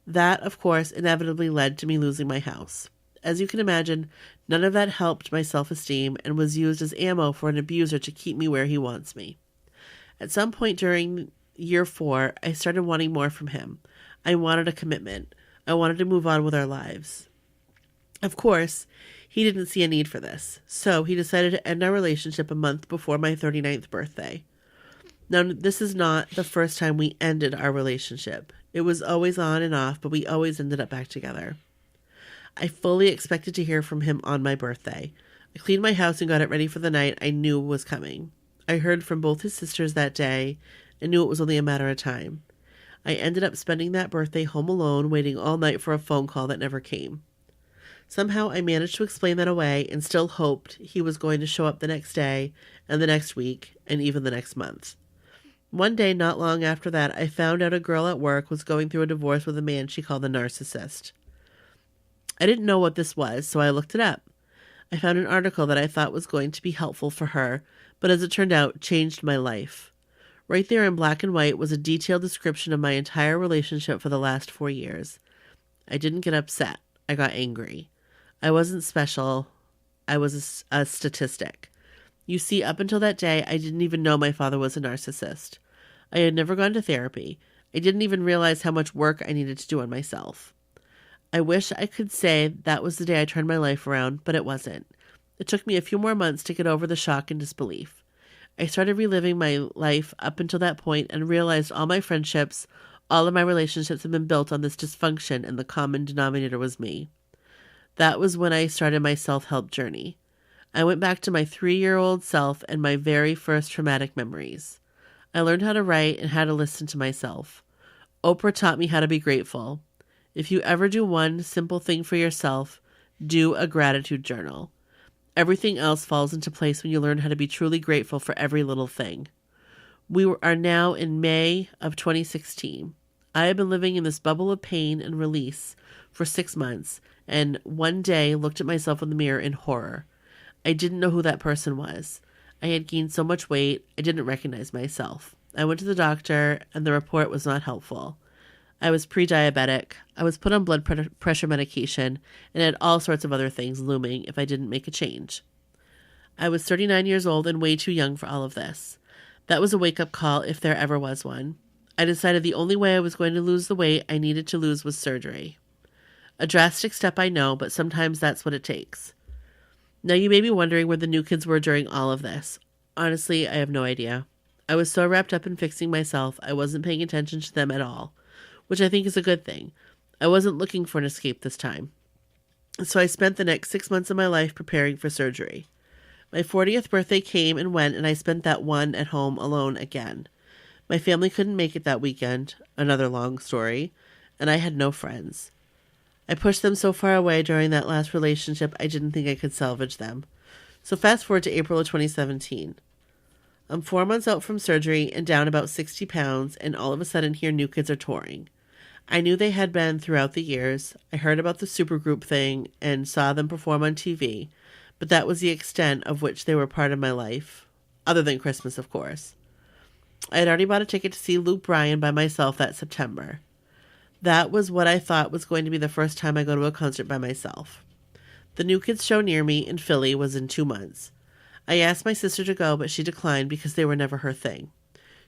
That, of course, inevitably led to me losing my house. As you can imagine, none of that helped my self-esteem and was used as ammo for an abuser to keep me where he wants me. At some point during year 4, I started wanting more from him. I wanted a commitment. I wanted to move on with our lives. Of course, he He didn't see a need for this, so he decided to end our relationship a month before my 39th birthday. Now, this is not the first time we ended our relationship. It was always on and off, but we always ended up back together. I fully expected to hear from him on my birthday. I cleaned my house and got it ready for the night I knew was coming. I heard from both his sisters that day and knew it was only a matter of time. I ended up spending that birthday home alone, waiting all night for a phone call that never came. Somehow I managed to explain that away and still hoped he was going to show up the next day and the next week and even the next month. One day, not long after that, I found out a girl at work was going through a divorce with a man she called a narcissist. I didn't know what this was, so I looked it up. I found an article that I thought was going to be helpful for her, but as it turned out, changed my life. Right there in black and white was a detailed description of my entire relationship for the last 4 years. I didn't get upset. I got angry. I wasn't special. I was a statistic. You see, up until that day, I didn't even know my father was a narcissist. I had never gone to therapy. I didn't even realize how much work I needed to do on myself. I wish I could say that was the day I turned my life around, but it wasn't. It took me a few more months to get over the shock and disbelief. I started reliving my life up until that point and realized all my friendships, all of my relationships had been built on this dysfunction, and the common denominator was me. That was when I started my self-help journey. I went back to my 3-year-old self and my very first traumatic memories. I learned how to write and how to listen to myself. Oprah taught me how to be grateful. If you ever do one simple thing for yourself, do a gratitude journal. Everything else falls into place when you learn how to be truly grateful for every little thing. We are now in May of 2016. I have been living in this bubble of pain and release for 6 months, and one day looked at myself in the mirror in horror. I didn't know who that person was. I had gained so much weight, I didn't recognize myself. I went to the doctor, and the report was not helpful. I was pre-diabetic, I was put on blood pressure medication, and had all sorts of other things looming if I didn't make a change. I was 39 years old and way too young for all of this. That was a wake-up call if there ever was one. I decided the only way I was going to lose the weight I needed to lose was surgery. A drastic step, I know, but sometimes that's what it takes. Now you may be wondering where the new kids were during all of this. Honestly, I have no idea. I was so wrapped up in fixing myself, I wasn't paying attention to them at all, which I think is a good thing. I wasn't looking for an escape this time. So I spent the next 6 months of my life preparing for surgery. My 40th birthday came and went, and I spent that one at home alone again. My family couldn't make it that weekend, another long story, and I had no friends. I pushed them so far away during that last relationship, I didn't think I could salvage them. So fast forward to April of 2017. I'm 4 months out from surgery and down about 60 pounds, and all of a sudden here New Kids are touring. I knew they had been throughout the years. I heard about the supergroup thing and saw them perform on TV, but that was the extent of which they were part of my life, other than Christmas, of course. I had already bought a ticket to see Luke Bryan by myself that September. That was what I thought was going to be the first time I go to a concert by myself. The New Kids show near me in Philly was in 2 months. I asked my sister to go, but she declined because they were never her thing.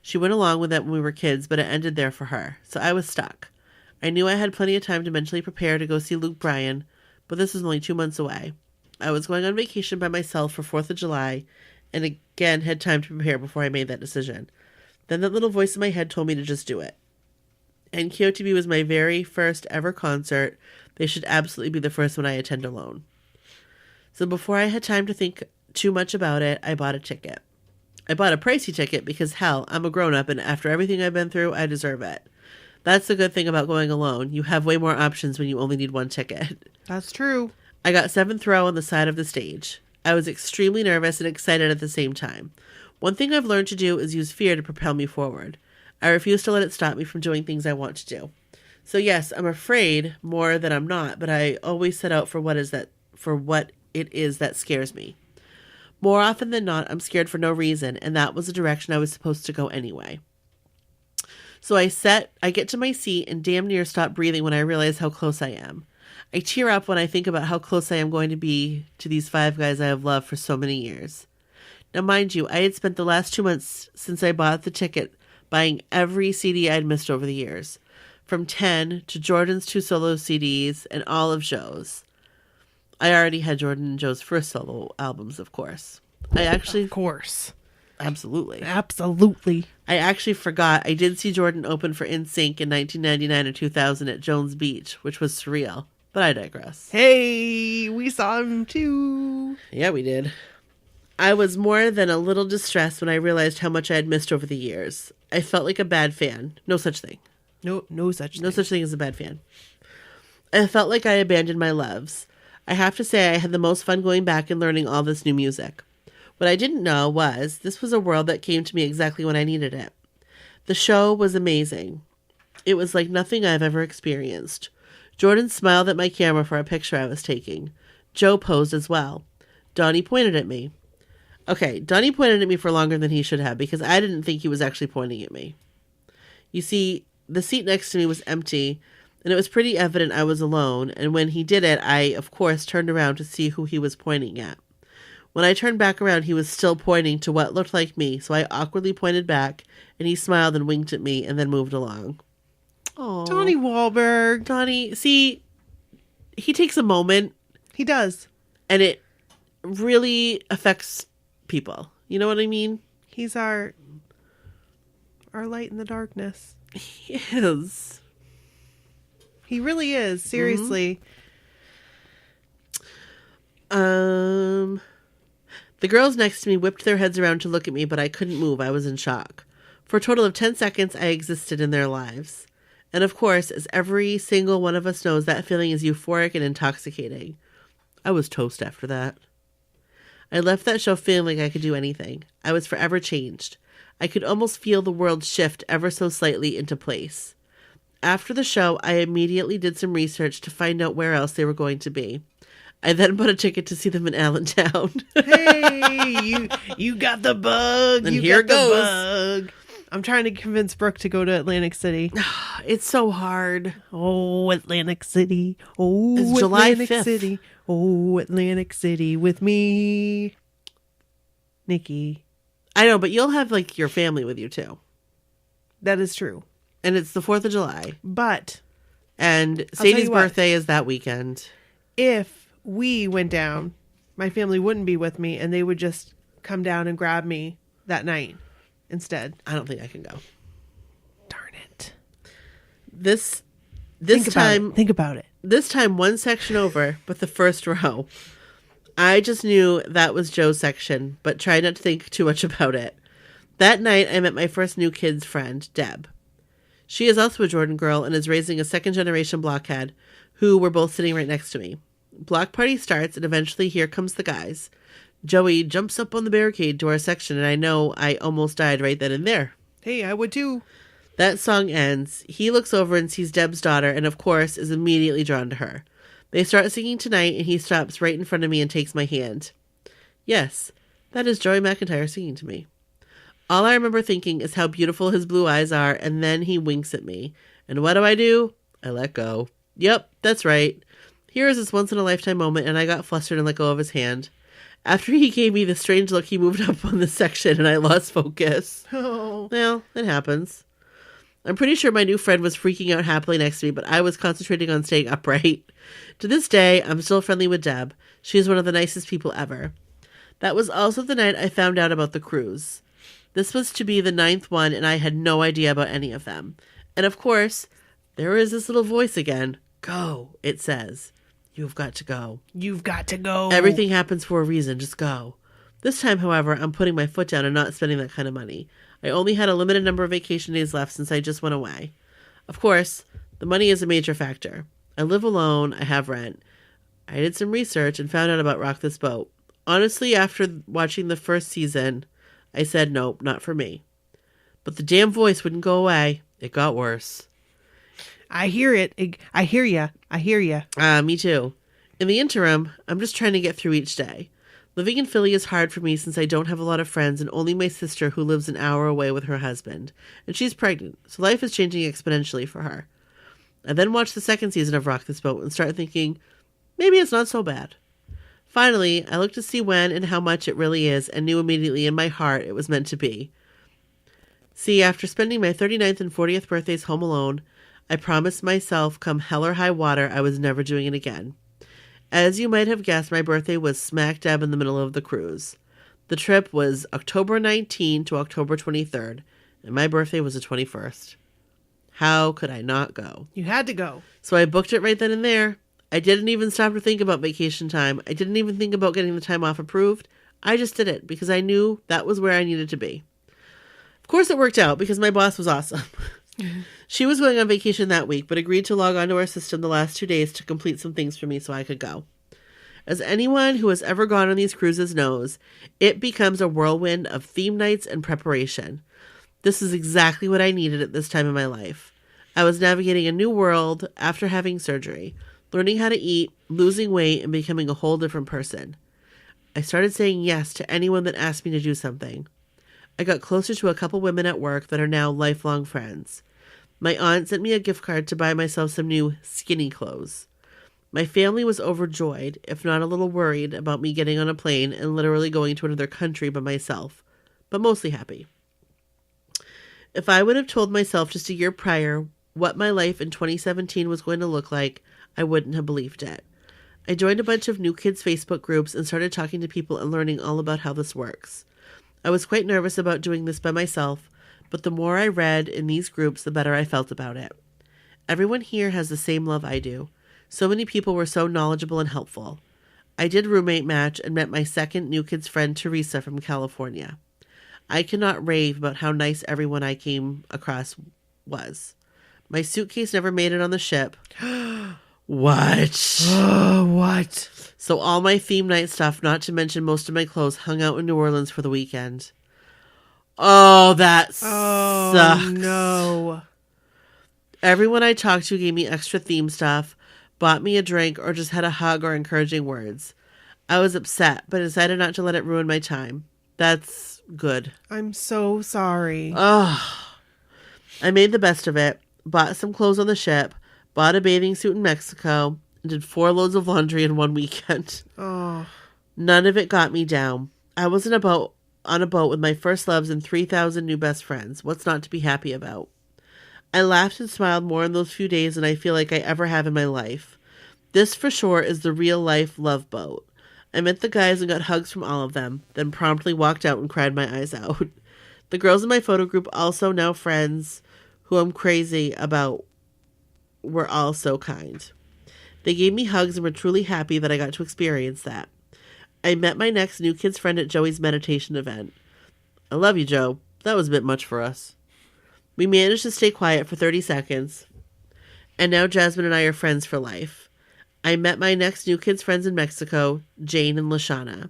She went along with it when we were kids, but it ended there for her, so I was stuck. I knew I had plenty of time to mentally prepare to go see Luke Bryan, but this was only 2 months away. I was going on vacation by myself for 4th of July, and again had time to prepare before I made that decision. Then that little voice in my head told me to just do it. NKOTB was my very first ever concert. They should absolutely be the first one I attend alone. So before I had time to think too much about it, I bought a ticket. I bought a pricey ticket because, hell, I'm a grown-up, and after everything I've been through, I deserve it. That's the good thing about going alone. You have way more options when you only need one ticket. That's true. I got 7th row on the side of the stage. I was extremely nervous and excited at the same time. One thing I've learned to do is use fear to propel me forward. I refuse to let it stop me from doing things I want to do. So yes, I'm afraid more than I'm not, but I always set out for what it is that scares me. More often than not, I'm scared for no reason, and that was the direction I was supposed to go anyway. So I get to my seat and damn near stop breathing when I realize how close I am. I tear up when I think about how close I am going to be to these 5 guys I have loved for so many years. Now mind you, I had spent the last 2 months since I bought the ticket buying every CD I'd missed over the years, from 10 to Jordan's 2 solo CDs and all of Joe's. I already had Jordan and Joe's first solo albums, of course. Of course. Absolutely. Absolutely. I actually forgot. I did see Jordan open for NSYNC in 1999 or 2000 at Jones Beach, which was surreal. But I digress. Hey, we saw him too. Yeah, we did. I was more than a little distressed when I realized how much I had missed over the years. I felt like a bad fan. No such thing. No such thing. No such thing as a bad fan. I felt like I abandoned my loves. I have to say I had the most fun going back and learning all this new music. What I didn't know was this was a world that came to me exactly when I needed it. The show was amazing. It was like nothing I've ever experienced. Jordan smiled at my camera for a picture I was taking. Joe posed as well. Donnie pointed at me. Okay, Donnie pointed at me for longer than he should have because I didn't think he was actually pointing at me. You see, the seat next to me was empty, and it was pretty evident I was alone, and when he did it, I, of course, turned around to see who he was pointing at. When I turned back around, he was still pointing to what looked like me, so I awkwardly pointed back, and he smiled and winked at me and then moved along. Oh, Donnie Wahlberg. Donnie, see, he takes a moment, He does. and it really affects people. You know what I mean? He's our light in the darkness. He is. He really is. Seriously. The girls next to me whipped their heads around to look at me, but I couldn't move. I was in shock. For a total of 10 seconds, I existed in their lives. And of course, as every single one of us knows, that feeling is euphoric and intoxicating. I was toast after that. I left that show feeling like I could do anything. I was forever changed. I could almost feel the world shift ever so slightly into place. After the show, I immediately did some research to find out where else they were going to be. I then bought a ticket to see them in Allentown. Hey, you got the bug. And you here got goes. the bug. I'm trying to convince Brooke to go to Atlantic City. It's so hard. Oh, Atlantic City. Oh, It's July Atlantic 5th. City. Oh, Atlantic City with me, Nikki. I know, but you'll have like your family with you too. That is true. And it's the 4th of July. But And tell Sadie's you what. birthday is that weekend. if we went down, my family wouldn't be with me, and they would just come down and grab me that night instead. I don't think I can go. Darn it. This Think time about it. Think about it. This time one section over, but the first row. I just knew that was Joe's section, but tried not to think too much about it. That night, I met my first new kid's friend, Deb. She is also a Jordan girl and is raising a second-generation blockhead, who were both sitting right next to me. Block party starts, and eventually here comes the guys. Joey jumps up on the barricade to our section, and I know I almost died right then and there. Hey, I would too. That song ends. He looks over and sees Deb's daughter, and of course is immediately drawn to her. They start singing Tonight, and he stops right in front of me and takes my hand. Yes, that is Joey McIntyre singing to me. All I remember thinking is how beautiful his blue eyes are, and then he winks at me. And what do? I let go. Yep, that's right. Here is this once-in-a-lifetime moment, and I got flustered and let go of his hand. After he gave me the strange look, he moved up on the section, and I lost focus. Oh. Well, it happens. I'm pretty sure my new friend was freaking out happily next to me, but I was concentrating on staying upright. To this day, I'm still friendly with Deb. She is one of the nicest people ever. That was also the night I found out about the cruise. This was to be the 9th one, and I had no idea about any of them. And of course, there is this little voice again. Go, it says. You've got to go. You've got to go. Everything happens for a reason. Just go. This time, however, I'm putting my foot down and not spending that kind of money. I only had a limited number of vacation days left since I just went away. Of course, the money is a major factor. I live alone. I have rent. I did some research and found out about Rock This Boat. Honestly, after watching the first season, I said, nope, not for me. But the damn voice wouldn't go away. It got worse. I hear it. I hear ya. I hear ya. Me too. In the interim, I'm just trying to get through each day. Living in Philly is hard for me since I don't have a lot of friends and only my sister who lives an hour away with her husband. And she's pregnant, so life is changing exponentially for her. I then watched the second season of Rock This Boat and started thinking, maybe it's not so bad. Finally, I looked to see when and how much it really is and knew immediately in my heart it was meant to be. See, after spending my 39th and 40th birthdays home alone, I promised myself come hell or high water I was never doing it again. As you might have guessed, my birthday was smack dab in the middle of the cruise. The trip was October 19 to October 23rd, and my birthday was the 21st. How could I not go? You had to go. So I booked it right then and there. I didn't even stop to think about vacation time. I didn't even think about getting the time off approved. I just did it because I knew that was where I needed to be. Of course it worked out because my boss was awesome. She was going on vacation that week, but agreed to log onto our system the last 2 days to complete some things for me so I could go. As anyone who has ever gone on these cruises knows, it becomes a whirlwind of theme nights and preparation. This is exactly what I needed at this time in my life. I was navigating a new world after having surgery, learning how to eat, losing weight, and becoming a whole different person. I started saying yes to anyone that asked me to do something. I got closer to a couple women at work that are now lifelong friends. My aunt sent me a gift card to buy myself some new skinny clothes. My family was overjoyed, if not a little worried, about me getting on a plane and literally going to another country by myself, but mostly happy. If I would have told myself just a year prior what my life in 2017 was going to look like, I wouldn't have believed it. I joined a bunch of new kids' Facebook groups and started talking to people and learning all about how this works. I was quite nervous about doing this by myself, but the more I read in these groups, the better I felt about it. Everyone here has the same love I do. So many people were so knowledgeable and helpful. I did roommate match and met my second new kids friend, Teresa, from California. I cannot rave about how nice everyone I came across was. My suitcase never made it on the ship. What? What? So all my theme night stuff, not to mention most of my clothes, hung out in New Orleans for the weekend. Oh, that sucks. No. Everyone I talked to gave me extra theme stuff, bought me a drink, or just had a hug or encouraging words. I was upset, but decided not to let it ruin my time. That's good. I'm so sorry. Oh, I made the best of it, bought some clothes on the ship, bought a bathing suit in Mexico, and did 4 loads of laundry in one weekend. Oh. None of it got me down. I was on a boat with my first loves and 3,000 new best friends. What's not to be happy about? I laughed and smiled more in those few days than I feel like I ever have in my life. This for sure is the real life love boat. I met the guys and got hugs from all of them, then promptly walked out and cried my eyes out. The girls in my photo group, also now friends who I'm crazy about, were all so kind. They gave me hugs and were truly happy that I got to experience that. I met my next new kids friend at Joey's meditation event. I love you, Joe. That was a bit much for us. We managed to stay quiet for 30 seconds, and now Jasmine and I are friends for life. I met my next new kids friends in Mexico, Jane and Lashana.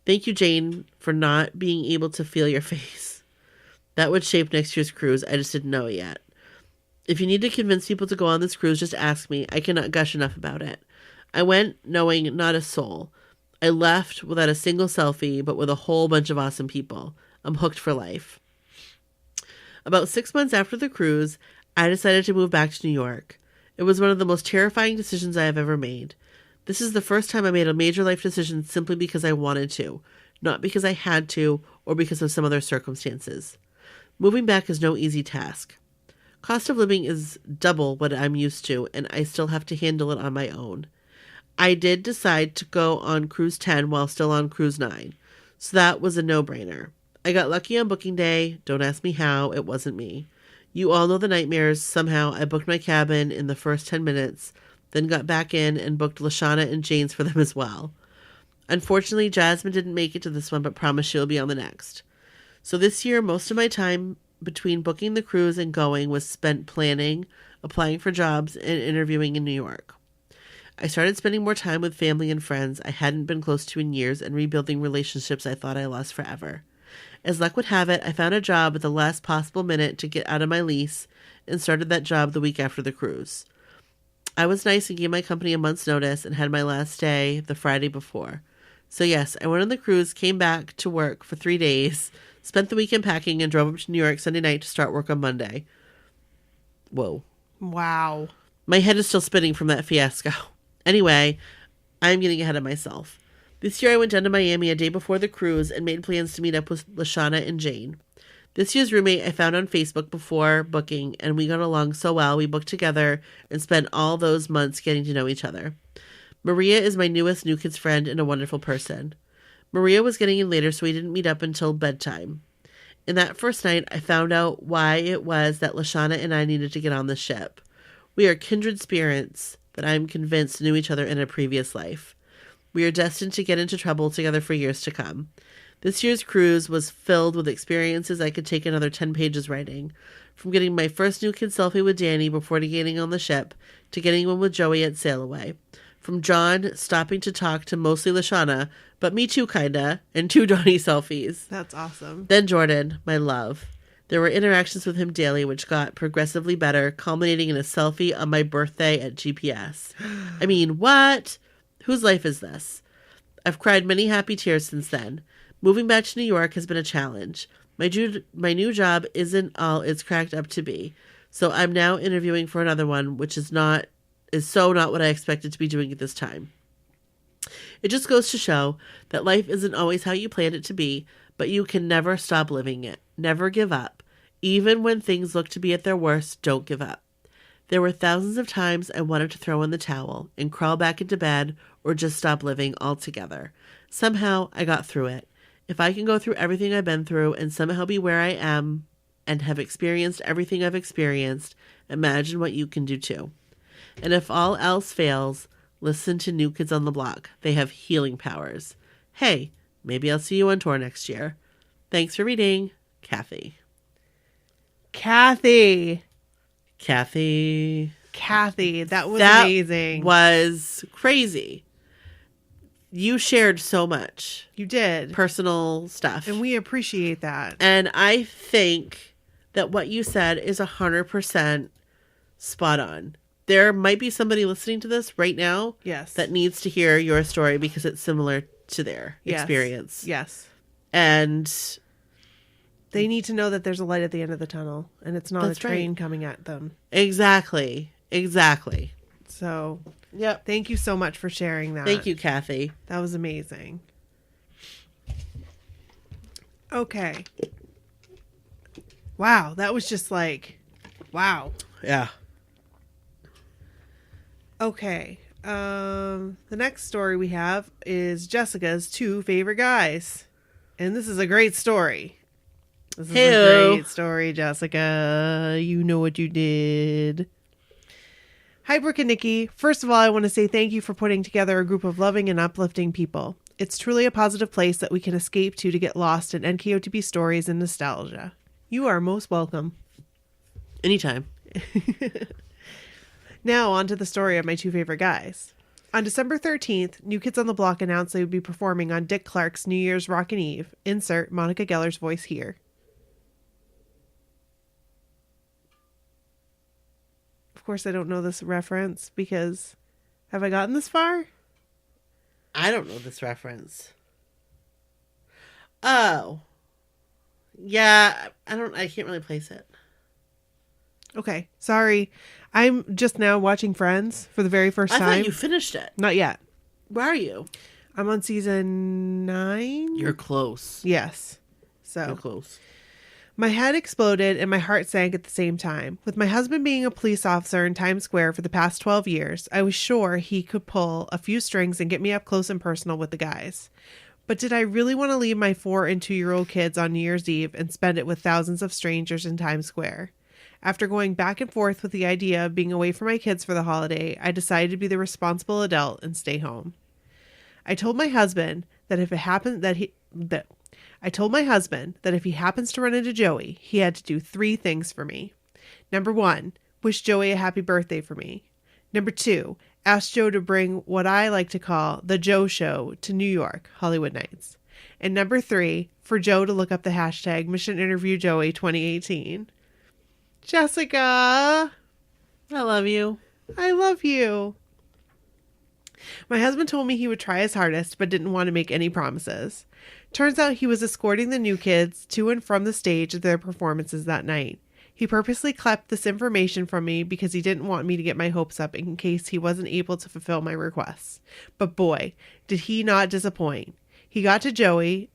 Thank you, Jane, for not being able to feel your face. That would shape next year's cruise. I just didn't know it yet. If you need to convince people to go on this cruise, just ask me. I cannot gush enough about it. I went knowing not a soul. I left without a single selfie, but with a whole bunch of awesome people. I'm hooked for life. About 6 months after the cruise, I decided to move back to New York. It was one of the most terrifying decisions I have ever made. This is the first time I made a major life decision simply because I wanted to, not because I had to or because of some other circumstances. Moving back is no easy task. Cost of living is double what I'm used to, and I still have to handle it on my own. I did decide to go on Cruise 10 while still on Cruise 9, so that was a no-brainer. I got lucky on booking day. Don't ask me how. It wasn't me. You all know the nightmares. Somehow I booked my cabin in the first 10 minutes, then got back in and booked Lashana and Jane's for them as well. Unfortunately, Jasmine didn't make it to this one, but promised she'll be on the next. So this year, most of my time between booking the cruise and going was spent planning, applying for jobs, and interviewing in New York. I started spending more time with family and friends I hadn't been close to in years and rebuilding relationships I thought I lost forever. As luck would have it, I found a job at the last possible minute to get out of my lease and started that job the week after the cruise. I was nice and gave my company a month's notice and had my last day the Friday before. So yes, I went on the cruise, came back to work for 3 days, spent the weekend packing, and drove up to New York Sunday night to start work on Monday. Whoa. Wow. My head is still spinning from that fiasco. Anyway, I'm getting ahead of myself. This year I went down to Miami a day before the cruise and made plans to meet up with Lashana and Jane. This year's roommate I found on Facebook before booking, and we got along so well we booked together and spent all those months getting to know each other. Maria is my newest New Kids friend and a wonderful person. Maria was getting in later, so we didn't meet up until bedtime. In that first night, I found out why it was that Lashana and I needed to get on the ship. We are kindred spirits that I am convinced knew each other in a previous life. We are destined to get into trouble together for years to come. This year's cruise was filled with experiences I could take another 10 pages writing. From getting my first New Kid selfie with Danny before getting on the ship, to getting one with Joey at Sail Away. From John stopping to talk to mostly Lashana, but me too kinda, and 2 Donnie selfies. That's awesome. Then Jordan, my love. There were interactions with him daily, which got progressively better, culminating in a selfie on my birthday at GPS. I mean, what? Whose life is this? I've cried many happy tears since then. Moving back to New York has been a challenge. My new job isn't all it's cracked up to be, so I'm now interviewing for another one, which is not what I expected to be doing at this time. It just goes to show that life isn't always how you planned it to be, but you can never stop living it. Never give up. Even when things look to be at their worst, don't give up. There were thousands of times I wanted to throw in the towel and crawl back into bed or just stop living altogether. Somehow I got through it. If I can go through everything I've been through and somehow be where I am and have experienced everything I've experienced, imagine what you can do too. And if all else fails, listen to New Kids on the Block. They have healing powers. Hey, maybe I'll see you on tour next year. Thanks for reading, Kathy. Kathy, that was amazing. Was crazy. You shared so much. You did. Personal stuff. And we appreciate that. And I think that what you said is 100% spot on. There might be somebody listening to this right now. Yes. That needs to hear your story because it's similar to their experience. Yes. And they need to know that there's a light at the end of the tunnel and it's not a train coming at them. Exactly. So, yep. Thank you so much for sharing that. Thank you, Kathy. That was amazing. Okay. Wow. That was just like, wow. Yeah. Okay. The next story we have is Jessica's 2 favorite guys. And this is a great story. This is a great story, Jessica. You know what you did. Hi, Brooke and Nikki. First of all, I want to say thank you for putting together a group of loving and uplifting people. It's truly a positive place that we can escape to get lost in NKOTB stories and nostalgia. You are most welcome. Anytime. Now, on to the story of my 2 favorite guys. On December 13th, New Kids on the Block announced they would be performing on Dick Clark's New Year's Rockin' Eve. Insert Monica Geller's voice here. Of course, I don't know this reference because have I gotten this far? I don't know this reference. Oh. Yeah, I can't really place it. Okay, sorry. I'm just now watching Friends for the very first time. I thought you finished it. Not yet. Where are you? I'm on season 9. You're close. Yes. So You're close. my head exploded and my heart sank at the same time. With my husband being a police officer in Times Square for the past 12 years, I was sure he could pull a few strings and get me up close and personal with the guys. But did I really want to leave my 4 and 2-year-old kids on New Year's Eve and spend it with thousands of strangers in Times Square? After going back and forth with the idea of being away from my kids for the holiday, I decided to be the responsible adult and stay home. I told my husband that if it happened that he happens to run into Joey, he had to do 3 things for me. Number 1, wish Joey a happy birthday for me. Number 2, ask Joe to bring what I like to call the Joe Show to New York, Hollywood Nights. And number 3, for Joe to look up the hashtag Mission Interview Joey 2018. Jessica, I love you. I love you. My husband told me he would try his hardest, but didn't want to make any promises. Turns out he was escorting the new kids to and from the stage of their performances that night. He purposely kept this information from me because he didn't want me to get my hopes up in case he wasn't able to fulfill my requests. But boy, did he not disappoint. He got Joey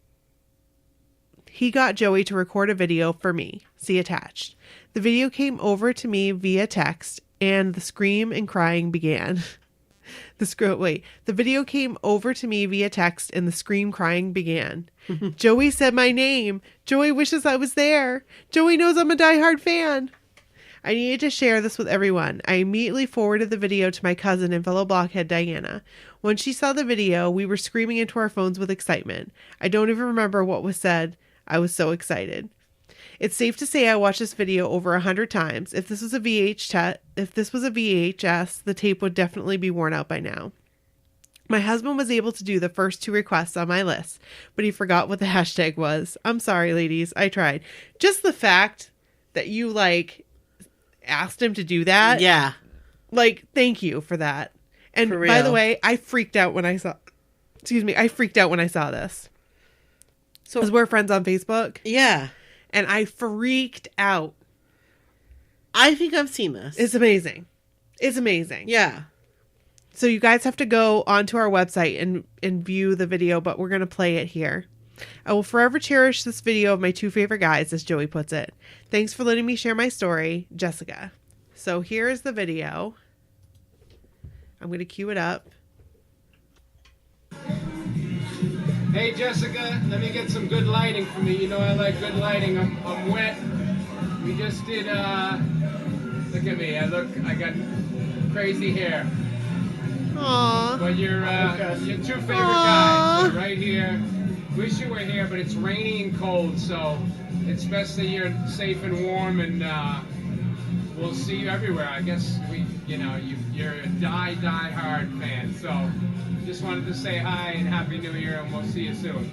to record a video for me. See attached. The video came over to me via text, and the scream and crying began. The video came over to me via text and the scream crying began. Joey said my name. Joey wishes I was there. Joey knows I'm a diehard fan. I needed to share this with everyone. I immediately forwarded the video to my cousin and fellow blockhead Diana. When she saw the video, we were screaming into our phones with excitement. I don't even remember what was said. I was so excited. It's safe to say I watched this video over 100 times. If this was a VHS, the tape would definitely be worn out by now. My husband was able to do the first 2 requests on my list, but he forgot what the hashtag was. I'm sorry, ladies. I tried. Just the fact that you, asked him to do that. Yeah. Thank you for that. And For by the real. way, I freaked out when I saw this. So, because we're friends on Facebook, Yeah. and I freaked out. I think I've seen this. It's amazing. It's amazing. Yeah. So you guys have to go onto our website and view the video, but we're going to play it here. I will forever cherish this video of my 2 favorite guys, as Joey puts it. Thanks for letting me share my story, Jessica. So here is the video. I'm going to cue it up. Hey Jessica, let me get some good lighting for me. You know I like good lighting. I'm wet. We just did look at me. I got crazy hair. Aww. But your 2 favorite guys are right here. Wish you were here, but it's rainy and cold, so it's best that you're safe and warm, and we'll see you everywhere. I guess you're a die-hard fan, so just wanted to say hi and Happy New Year, and we'll see you soon.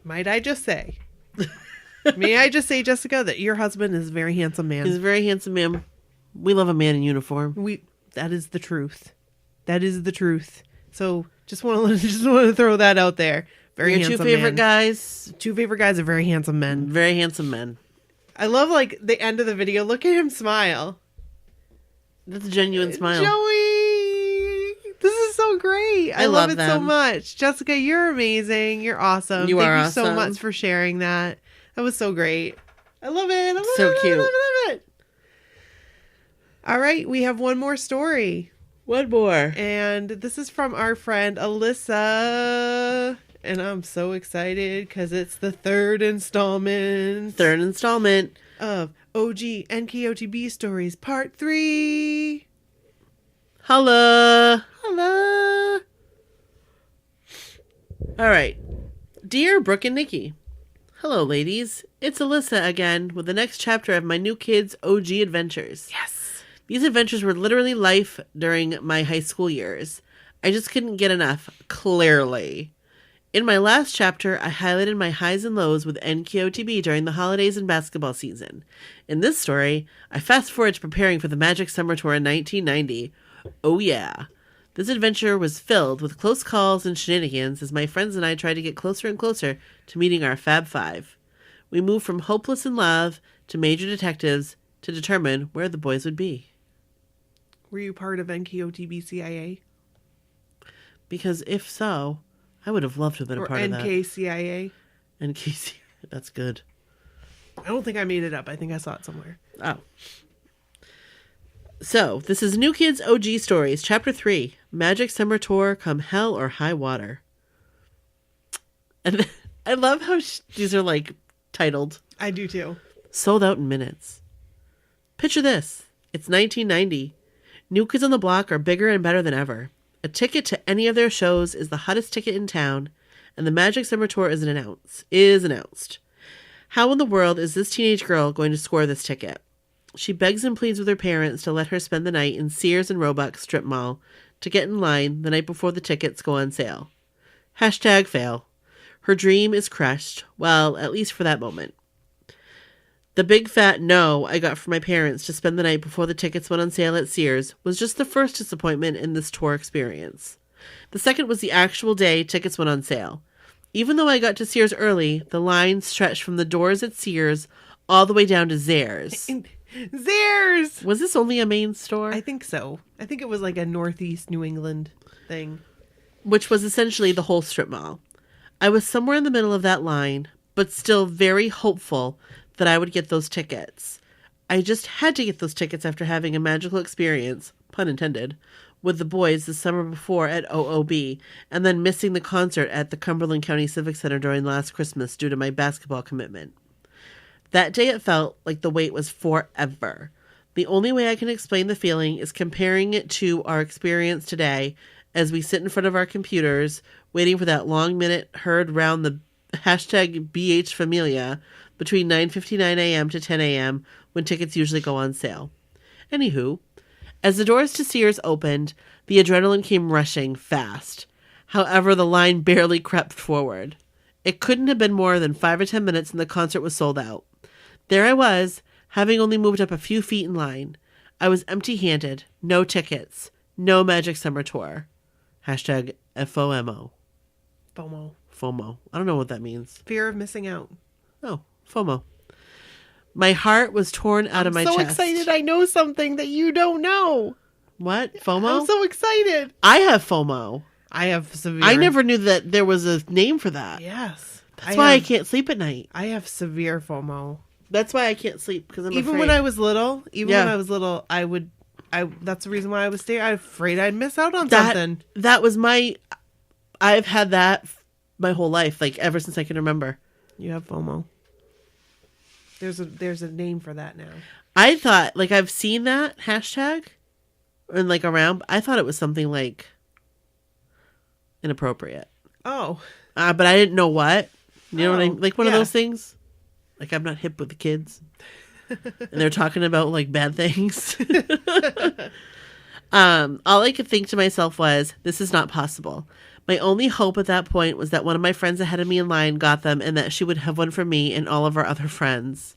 Might I just say, may I just say, Jessica, that your husband is a very handsome man. He's a very handsome man. We love a man in uniform. That is the truth. That is the truth. So just want to throw that out there. Very Your handsome 2 favorite man. guys. 2 favorite guys are very handsome men. Very handsome men. I love the end of the video. Look at him smile. That's a genuine smile. Joey, this is so great. I love love it so them. much. Jessica, you're amazing. You're awesome. You Thank are you so awesome. much for sharing that. That was so great. I love it. I love So it. I cute. love it. I love it. All right, we have one more story. One more. And this is from our friend Alyssa. And I'm so excited because it's the 3rd installment. 3rd installment. Of OG NKOTB Stories Part 3. Holla. Hello. All right. Dear Brooke and Nikki. Hello, ladies. It's Alyssa again with the next chapter of my new kids' OG adventures. Yes. These adventures were literally life during my high school years. I just couldn't get enough, clearly. In my last chapter, I highlighted my highs and lows with NKOTB during the holidays and basketball season. In this story, I fast forward to preparing for the Magic Summer Tour in 1990. Oh yeah. This adventure was filled with close calls and shenanigans as my friends and I tried to get closer and closer to meeting our Fab Five. We moved from hopeless in love to major detectives to determine where the boys would be. Were you part of NKOTB CIA? Because if so, I would have loved to have been a Or part of that. NKCIA? NKC. That's good. I don't think I made it up. I think I saw it somewhere. Oh. So, this is New Kids OG Stories, Chapter 3, Magic Summer Tour, Come Hell or High Water. And I love how these are, titled. I do too. Sold out in minutes. Picture this. It's 1990. New Kids on the Block are bigger and better than ever. A ticket to any of their shows is the hottest ticket in town, and the Magic Summer Tour is announced. How in the world is this teenage girl going to score this ticket? She begs and pleads with her parents to let her spend the night in Sears and Roebuck Strip Mall to get in line the night before the tickets go on sale. Hashtag fail. Her dream is crushed, well, at least for that moment. The big fat no I got from my parents to spend the night before the tickets went on sale at Sears was just the first disappointment in this tour experience. The second was the actual day tickets went on sale. Even though I got to Sears early, the line stretched from the doors at Sears all the way down to Zayre's. Zayre's! Was this only a main store? I think so. I think it was like a Northeast New England thing. Which was essentially the whole strip mall. I was somewhere in the middle of that line, but still very hopeful that I would get those tickets. I just had to get those tickets after having a magical experience, pun intended, with the boys the summer before at OOB, and then missing the concert at the Cumberland County Civic Center during last Christmas due to my basketball commitment. That day it felt like the wait was forever. The only way I can explain the feeling is comparing it to our experience today as we sit in front of our computers waiting for that long minute heard round the hashtag BH Familia between 9:59 a.m. to 10 a.m. when tickets usually go on sale. Anywho, as the doors to Sears opened, the adrenaline came rushing fast. However, the line barely crept forward. It couldn't have been more than 5 or 10 minutes and the concert was sold out. There I was, having only moved up a few feet in line. I was empty-handed, no tickets, no Magic Summer Tour. Hashtag FOMO. FOMO. I don't know what that means. Fear of missing out. Oh, FOMO. My heart was torn out of my chest. I'm so excited I know something that you don't know. What? FOMO? I'm so excited. I have FOMO. I have severe. I never knew that there was a name for that. Yes. That's why I can't sleep at night. I have severe FOMO. That's why I can't sleep, because I'm Even afraid. when I was little, that's the reason why I was afraid I'd miss out on something. That was I've had that my whole life, like ever since I can remember. You have FOMO. There's a name for that now. I thought, like, I've seen that hashtag and like around. I thought it was something like inappropriate. Oh. But I didn't know what. You know what I mean? Like one of yeah. those things. Like, I'm not hip with the kids. And they're talking about, like, bad things. All I could think to myself was, this is not possible. My only hope at that point was that one of my friends ahead of me in line got them and that she would have one for me and all of our other friends.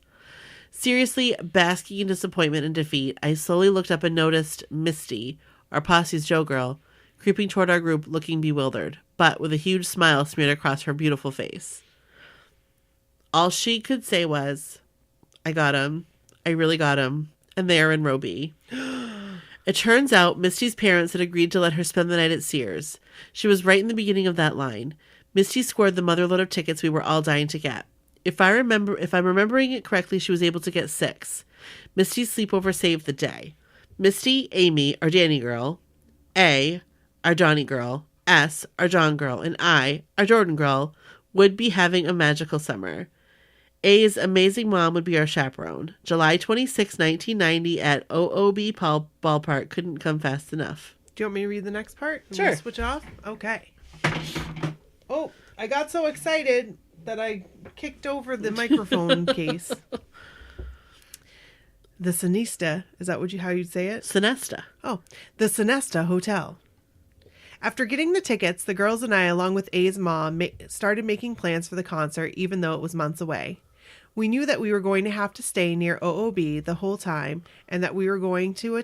Seriously, basking in disappointment and defeat, I slowly looked up and noticed Misty, our posse's Joe girl, creeping toward our group looking bewildered, but with a huge smile smeared across her beautiful face. All she could say was, I got him. I really got him. And they are in row B. It turns out Misty's parents had agreed to let her spend the night at Sears. She was right in the beginning of that line. Misty scored the motherload of tickets we were all dying to get. If I'm remembering it correctly, she was able to get 6. Misty's sleepover saved the day. Misty, Amy, our Danny girl, A, our Donnie girl, S, our John girl, and I, our Jordan girl, would be having a magical summer. A's amazing mom would be our chaperone. July 26, 1990 at OOB Ballpark couldn't come fast enough. Do you want me to read the next part? Sure. We'll switch off? Okay. Oh, I got so excited that I kicked over the microphone case. The Sinesta, is that how you'd say it? Sinesta. Oh, the Sinesta Hotel. After getting the tickets, the girls and I, along with A's mom, started making plans for the concert, even though it was months away. We knew that we were going to have to stay near OOB the whole time, and that we were going to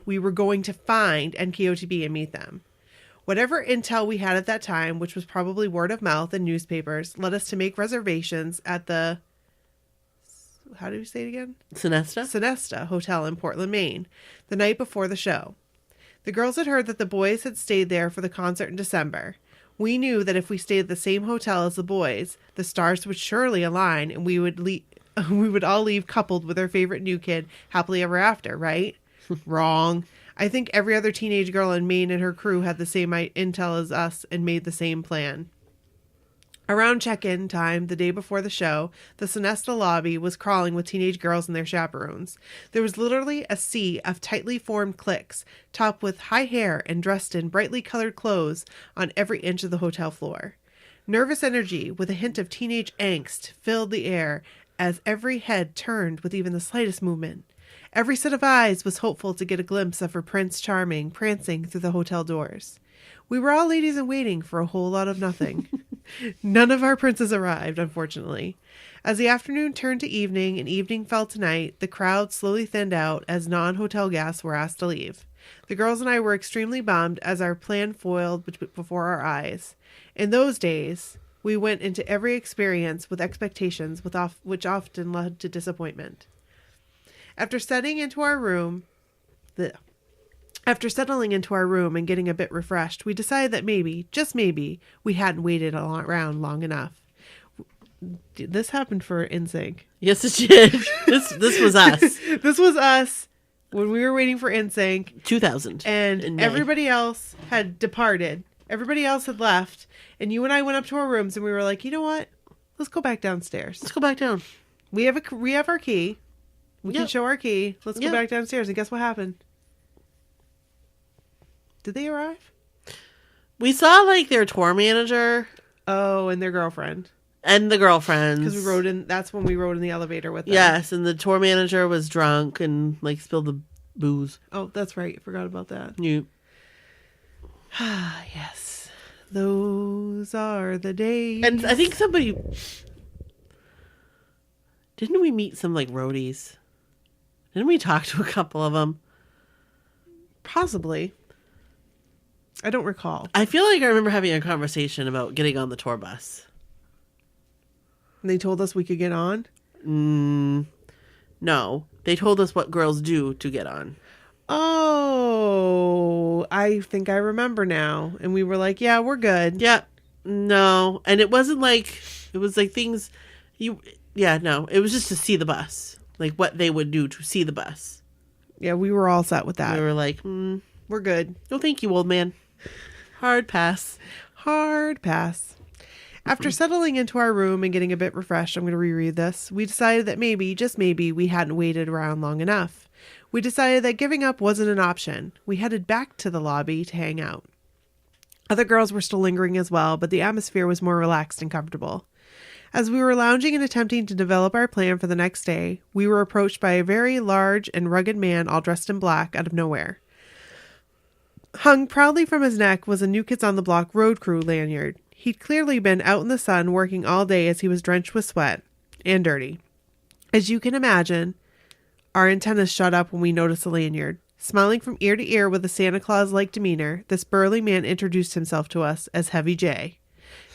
we were going to find NKOTB and meet them. Whatever intel we had at that time, which was probably word of mouth and newspapers, led us to make reservations at the, how do you say it again? Sinesta Hotel in Portland, Maine, the night before the show. The girls had heard that the boys had stayed there for the concert in December. We knew that if we stayed at the same hotel as the boys, the stars would surely align and we would all leave coupled with our favorite new kid happily ever after, right? Wrong. I think every other teenage girl in Maine and her crew had the same intel as us and made the same plan. Around check-in time, the day before the show, the Sinesta lobby was crawling with teenage girls and their chaperones. There was literally a sea of tightly formed cliques, topped with high hair and dressed in brightly colored clothes on every inch of the hotel floor. Nervous energy with a hint of teenage angst filled the air as every head turned with even the slightest movement. Every set of eyes was hopeful to get a glimpse of her Prince Charming prancing through the hotel doors. We were all ladies in waiting for a whole lot of nothing. None of our princes arrived, unfortunately. As the afternoon turned to evening and evening fell to night, the crowd slowly thinned out as non-hotel guests were asked to leave. The girls and I were extremely bummed as our plan foiled before our eyes. In those days, we went into every experience with expectations which often led to disappointment. After settling into our room and getting a bit refreshed, we decided that maybe, just maybe, we hadn't waited around long enough. This happened for NSYNC. Yes, it did. This was us. This was us when we were waiting for NSYNC. 2000. And in May. everybody else had departed. Everybody else had left. And you and I went up to our rooms and we were like, you know what? Let's go back downstairs. Let's go back down. We have our key. We can Yep. show our key. Let's go Yep. back downstairs. And guess what happened? Did they arrive? We saw like their tour manager Oh, and their girlfriend. and the girlfriends. Because we rode in. That's when we rode in the elevator with them. Yes, and the tour manager was drunk and like spilled the booze. Oh, that's right. Forgot about that. You. Ah, yes. Those are the days. And I think somebody. Didn't we meet some like roadies? Didn't we talk to a couple of them? Possibly. I don't recall. I feel like I remember having a conversation about getting on the tour bus. And they told us we could get on. No, they told us what girls do to get on. Oh, I think I remember now. And we were like, yeah, we're good. Yeah, no, and it wasn't like it was like things you. Yeah, no, it was just to see the bus, like what they would do to see the bus. Yeah, we were all set with that. We were like, We're good. no, thank you, old man. Hard pass. Hard pass. After settling into our room and getting a bit refreshed, I'm going to reread this. We decided that maybe, just maybe, we hadn't waited around long enough. We decided that giving up wasn't an option. We headed back to the lobby to hang out. Other girls were still lingering as well, but the atmosphere was more relaxed and comfortable. As we were lounging and attempting to develop our plan for the next day, we were approached by a very large and rugged man all dressed in black out of nowhere. Hung proudly from his neck was a New Kids on the Block road crew lanyard. He'd clearly been out in the sun working all day as he was drenched with sweat and dirty. As you can imagine, our antennas shot up when we noticed the lanyard. Smiling from ear to ear with a Santa Claus-like demeanor, this burly man introduced himself to us as Heavy J.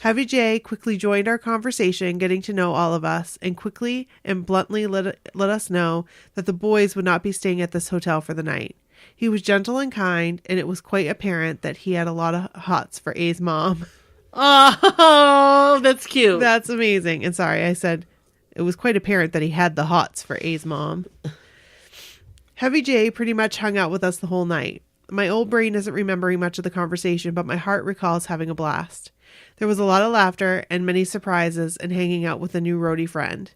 Heavy J quickly joined our conversation, getting to know all of us, and quickly and bluntly let us know that the boys would not be staying at this hotel for the night. He was gentle and kind, and it was quite apparent that he had a lot of hots for A's mom. Oh, that's cute. That's amazing. And sorry, I said it was quite apparent that he had the hots for A's mom. Heavy J pretty much hung out with us the whole night. My old brain isn't remembering much of the conversation, but my heart recalls having a blast. There was a lot of laughter and many surprises and hanging out with a new roadie friend.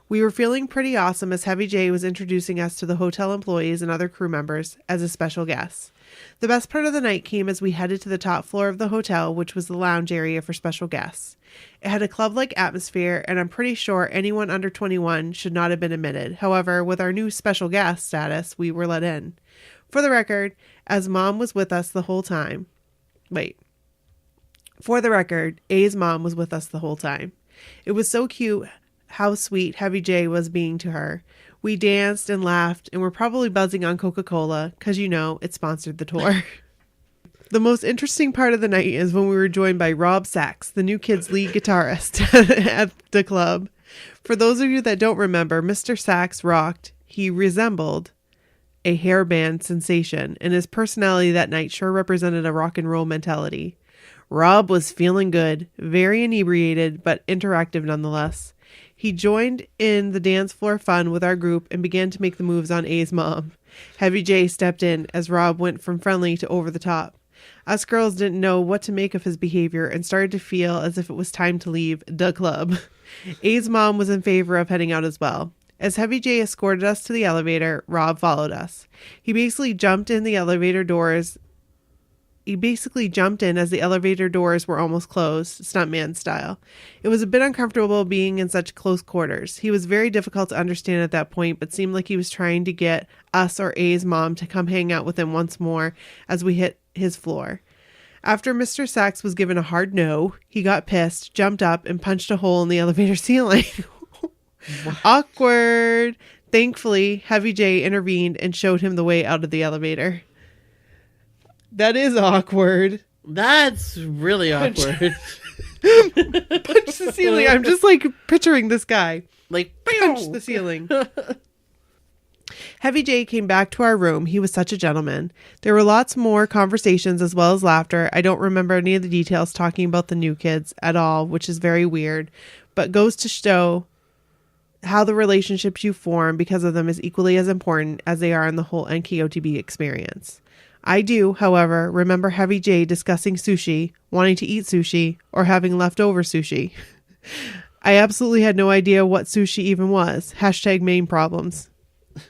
We were feeling pretty awesome as Heavy J was introducing us to the hotel employees and other crew members as a special guest. The best part of the night came as we headed to the top floor of the hotel, which was the lounge area for special guests. It had a club-like atmosphere, and I'm pretty sure anyone under 21 should not have been admitted. However, with our new special guest status, we were let in. For the record, as Mom was with us the whole time. For the record, A's mom was with us the whole time. It was so cute how sweet Heavy J was being to her. We danced and laughed and were probably buzzing on Coca-Cola because, you know, it sponsored the tour. The most interesting part of the night is when we were joined by Rob Sachs, the New Kids lead guitarist at the club. For those of you that don't remember, Mr. Sachs rocked. He resembled a hair band sensation, and his personality that night sure represented a rock and roll mentality. Rob was feeling good, very inebriated, but interactive nonetheless. He joined in the dance floor fun with our group and began to make the moves on A's mom. Heavy J stepped in as Rob went from friendly to over the top. Us girls didn't know what to make of his behavior and started to feel as if it was time to leave the club. A's mom was in favor of heading out as well. As Heavy J escorted us to the elevator, Rob followed us. He basically jumped in as the elevator doors were almost closed, stuntman style. It was a bit uncomfortable being in such close quarters. He was very difficult to understand at that point, but seemed like he was trying to get us or A's mom to come hang out with him once more as we hit his floor. After Mr. Sachs was given a hard no, he got pissed, jumped up, and punched a hole in the elevator ceiling. Awkward. Thankfully, Heavy J intervened and showed him the way out of the elevator. That is awkward. That's really awkward. Punch the ceiling. I'm just like picturing this guy. Like, Punch the ceiling. Heavy J came back to our room. He was such a gentleman. There were lots more conversations as well as laughter. I don't remember any of the details talking about the New Kids at all, which is very weird. but goes to show how the relationships you form because of them is equally as important as they are in the whole NKOTB experience. I do, however, remember Heavy J discussing sushi, wanting to eat sushi, or having leftover sushi. I absolutely had no idea what sushi even was. # main problems.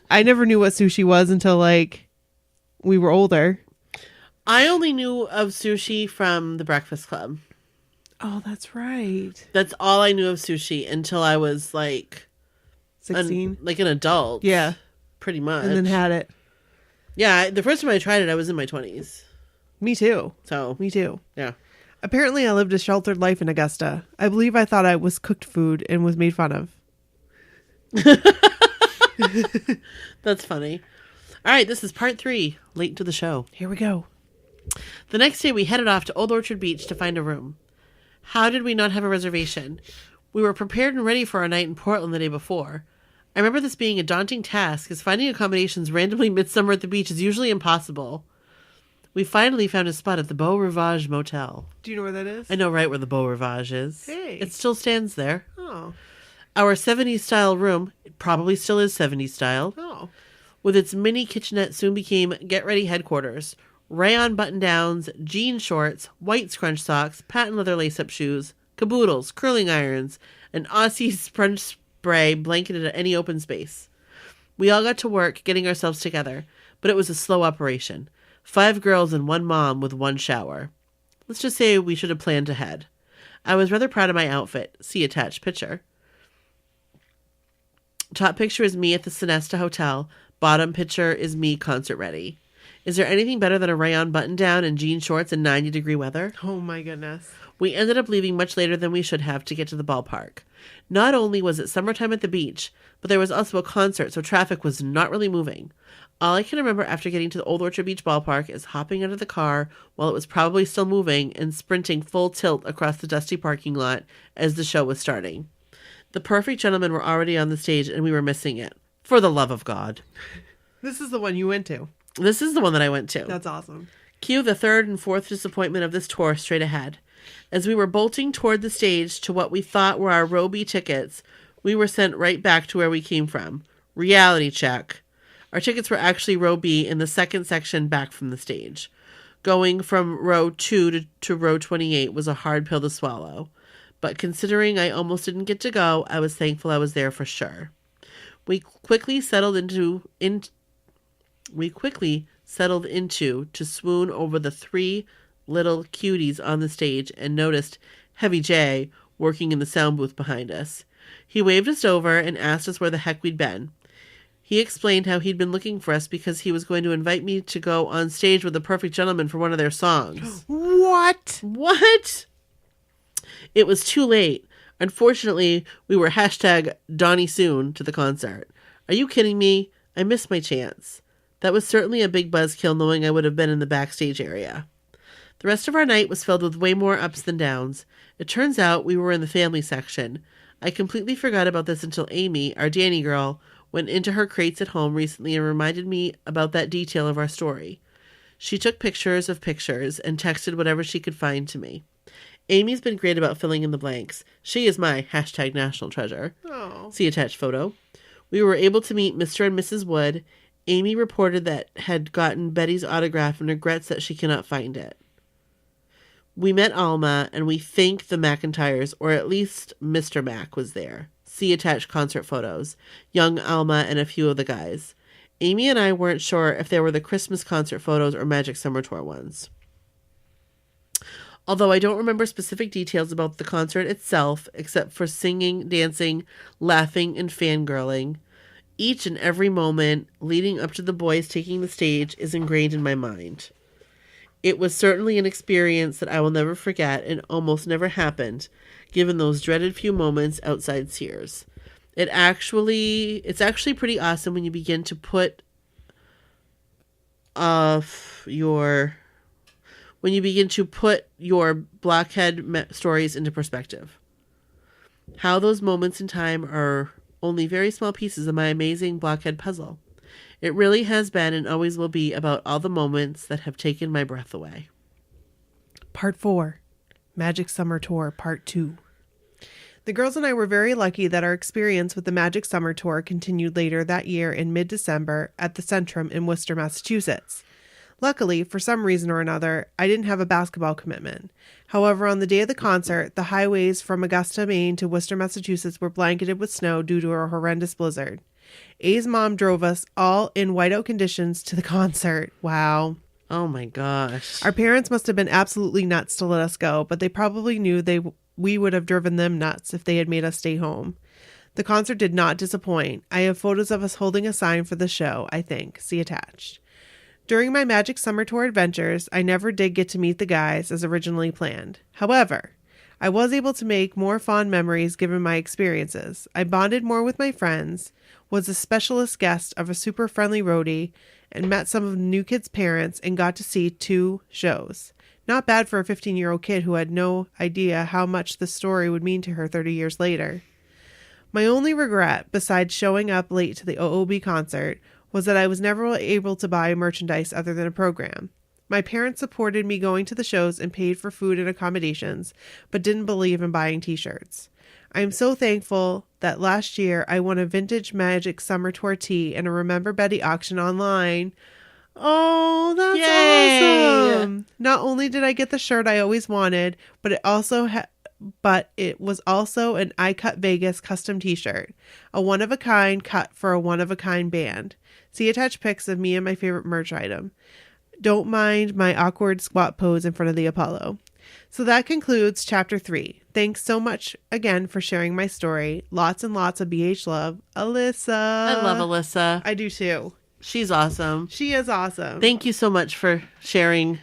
I never knew what sushi was until, like, we were older. I only knew of sushi from the Breakfast Club. Oh, that's right. That's all I knew of sushi until I was, like... 16? Like an adult. Yeah. Pretty much. And then had it. Yeah, the first time I tried it, I was in my 20s. Me too. So, Me too. yeah. Apparently, I lived a sheltered life in Augusta. I believe I thought I was cooked food and was made fun of. That's funny. All right, this is part 3, late to the show. Here we go. The next day, we headed off to Old Orchard Beach to find a room. How did we not have a reservation? We were prepared and ready for our night in Portland the day before. I remember this being a daunting task, as finding accommodations randomly midsummer at the beach is usually impossible. We finally found a spot at the Beau Rivage Motel. Do you know where that is? I know right where the Beau Rivage is. Hey. It still stands there. Oh. Our 70s style room, it probably still is 70s style, Oh. with its mini kitchenette soon became get-ready headquarters. Rayon button-downs, jean shorts, white scrunch socks, patent leather lace-up shoes, caboodles, curling irons, and Aussie sponge spray blanketed at any open space. We all got to work getting ourselves together, but it was a slow operation. 5 girls and 1 mom with 1 shower. Let's just say we should have planned ahead. I was rather proud of my outfit. See attached picture. Top picture is me at the Sonesta Hotel. Bottom picture is me concert ready. Is there anything better than a rayon button-down and jean shorts in 90-degree weather? Oh my goodness. We ended up leaving much later than we should have to get to the ballpark. Not only was it summertime at the beach, but there was also a concert, so traffic was not really moving. All I can remember after getting to the Old Orchard Beach ballpark is hopping out of the car while it was probably still moving and sprinting full tilt across the dusty parking lot as the show was starting. The Perfect Gentlemen were already on the stage and we were missing it. For the love of God. This is the one you went to. This is the one that I went to. That's awesome. Cue the 3rd and 4th disappointment of this tour straight ahead. As we were bolting toward the stage to what we thought were our row B tickets, we were sent right back to where we came from. Reality check. Our tickets were actually row B in the second section back from the stage. Going from row 2 to row 28 was a hard pill to swallow. But considering I almost didn't get to go, I was thankful I was there for sure. We quickly settled into to swoon over the 3 little cuties on the stage and noticed Heavy J working in the sound booth behind us. He waved us over and asked us where the heck we'd been. He explained how he'd been looking for us because he was going to invite me to go on stage with the Perfect Gentlemen for one of their songs. What? What? It was too late. Unfortunately, we were #Donnie Soon to the concert. Are you kidding me? I missed my chance. That was certainly a big buzzkill knowing I would have been in the backstage area. The rest of our night was filled with way more ups than downs. It turns out we were in the family section. I completely forgot about this until Amy, our Danny girl, went into her crates at home recently and reminded me about that detail of our story. She took pictures of pictures and texted whatever she could find to me. Amy's been great about filling in the blanks. She is my #national treasure. Oh. See attached photo. We were able to meet Mr. and Mrs. Wood. Amy reported that had gotten Betty's autograph and regrets that she cannot find it. We met Alma, and we think the McIntyres, or at least Mr. Mac, was there. See attached concert photos. Young Alma and a few of the guys. Amy and I weren't sure if they were the Christmas concert photos or Magic Summer Tour ones. Although I don't remember specific details about the concert itself, except for singing, dancing, laughing, and fangirling, each and every moment leading up to the boys taking the stage is ingrained in my mind. It was certainly an experience that I will never forget and almost never happened, given those dreaded few moments outside Sears. It's actually pretty awesome when you begin to put your blockhead stories into perspective. How those moments in time are only very small pieces of my amazing blockhead puzzle. It really has been and always will be about all the moments that have taken my breath away. Part 4. Magic Summer Tour Part 2. The girls and I were very lucky that our experience with the Magic Summer Tour continued later that year in mid-December at the Centrum in Worcester, Massachusetts. Luckily, for some reason or another, I didn't have a basketball commitment. However, on the day of the concert, the highways from Augusta, Maine to Worcester, Massachusetts were blanketed with snow due to a horrendous blizzard. A's mom drove us all in whiteout conditions to the concert. Wow. Oh my gosh. Our parents must have been absolutely nuts to let us go, but they probably knew we would have driven them nuts if they had made us stay home. The concert did not disappoint. I have photos of us holding a sign for the show, I think. See attached. During my Magic Summer Tour adventures, I never did get to meet the guys as originally planned. However, I was able to make more fond memories given my experiences. I bonded more with my friends, was a specialist guest of a super friendly roadie, and met some of the new kids' parents and got to see 2 shows. Not bad for a 15-year-old kid who had no idea how much the story would mean to her 30 years later. My only regret, besides showing up late to the OOB concert, was that I was never able to buy merchandise other than a program. My parents supported me going to the shows and paid for food and accommodations, but didn't believe in buying t-shirts. I am so thankful that last year I won a vintage Magic Summer Tour tee and a Remember Betty auction online. Oh, that's Yay! awesome. Not only did I get the shirt I always wanted, but it was also an I Cut Vegas custom t-shirt, a one-of-a-kind cut for a one-of-a-kind band. See attached pics of me and my favorite merch item. Don't mind my awkward squat pose in front of the Apollo. So that concludes chapter 3. Thanks so much again for sharing my story. Lots and lots of BH love. Alyssa. I love Alyssa. I do too. She's awesome. She is awesome. Thank you so much for sharing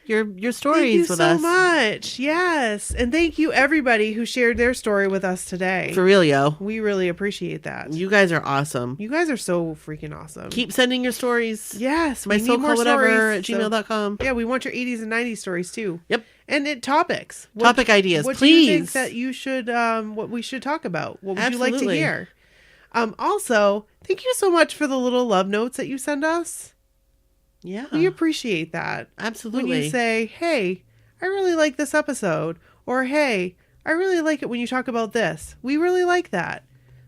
your stories Thank you with so us. much. Yes. And thank you everybody who shared their story with us today. For real, yo. We really appreciate that. You guys are awesome. You guys are so freaking awesome. Keep sending your stories. Yes. My we need more whatever stories, at gmail.com. Yeah, we want your 80s and 90s stories too. Yep. And topics. Topic ideas, what please. What do you think that you should, what we should talk about? What would you like to Absolutely. hear? Also, thank you so much for the little love notes that you send us. Yeah. We appreciate that. Absolutely. When you say, hey, I really like this episode. Or, hey, I really like it when you talk about this. We really like that.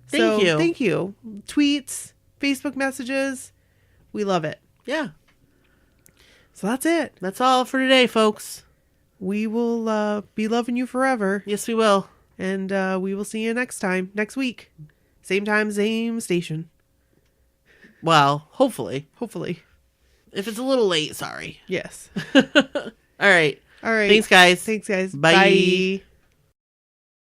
Thank you. Thank you. Tweets, Facebook messages. We love it. Yeah. So that's it. That's all for today, folks. We will be loving you forever. Yes, we will. And we will see you next week. Same time, same station. Well, hopefully. Hopefully. If it's a little late, sorry. Yes. All right. All right. Thanks, guys. Thanks, guys. Bye. Bye.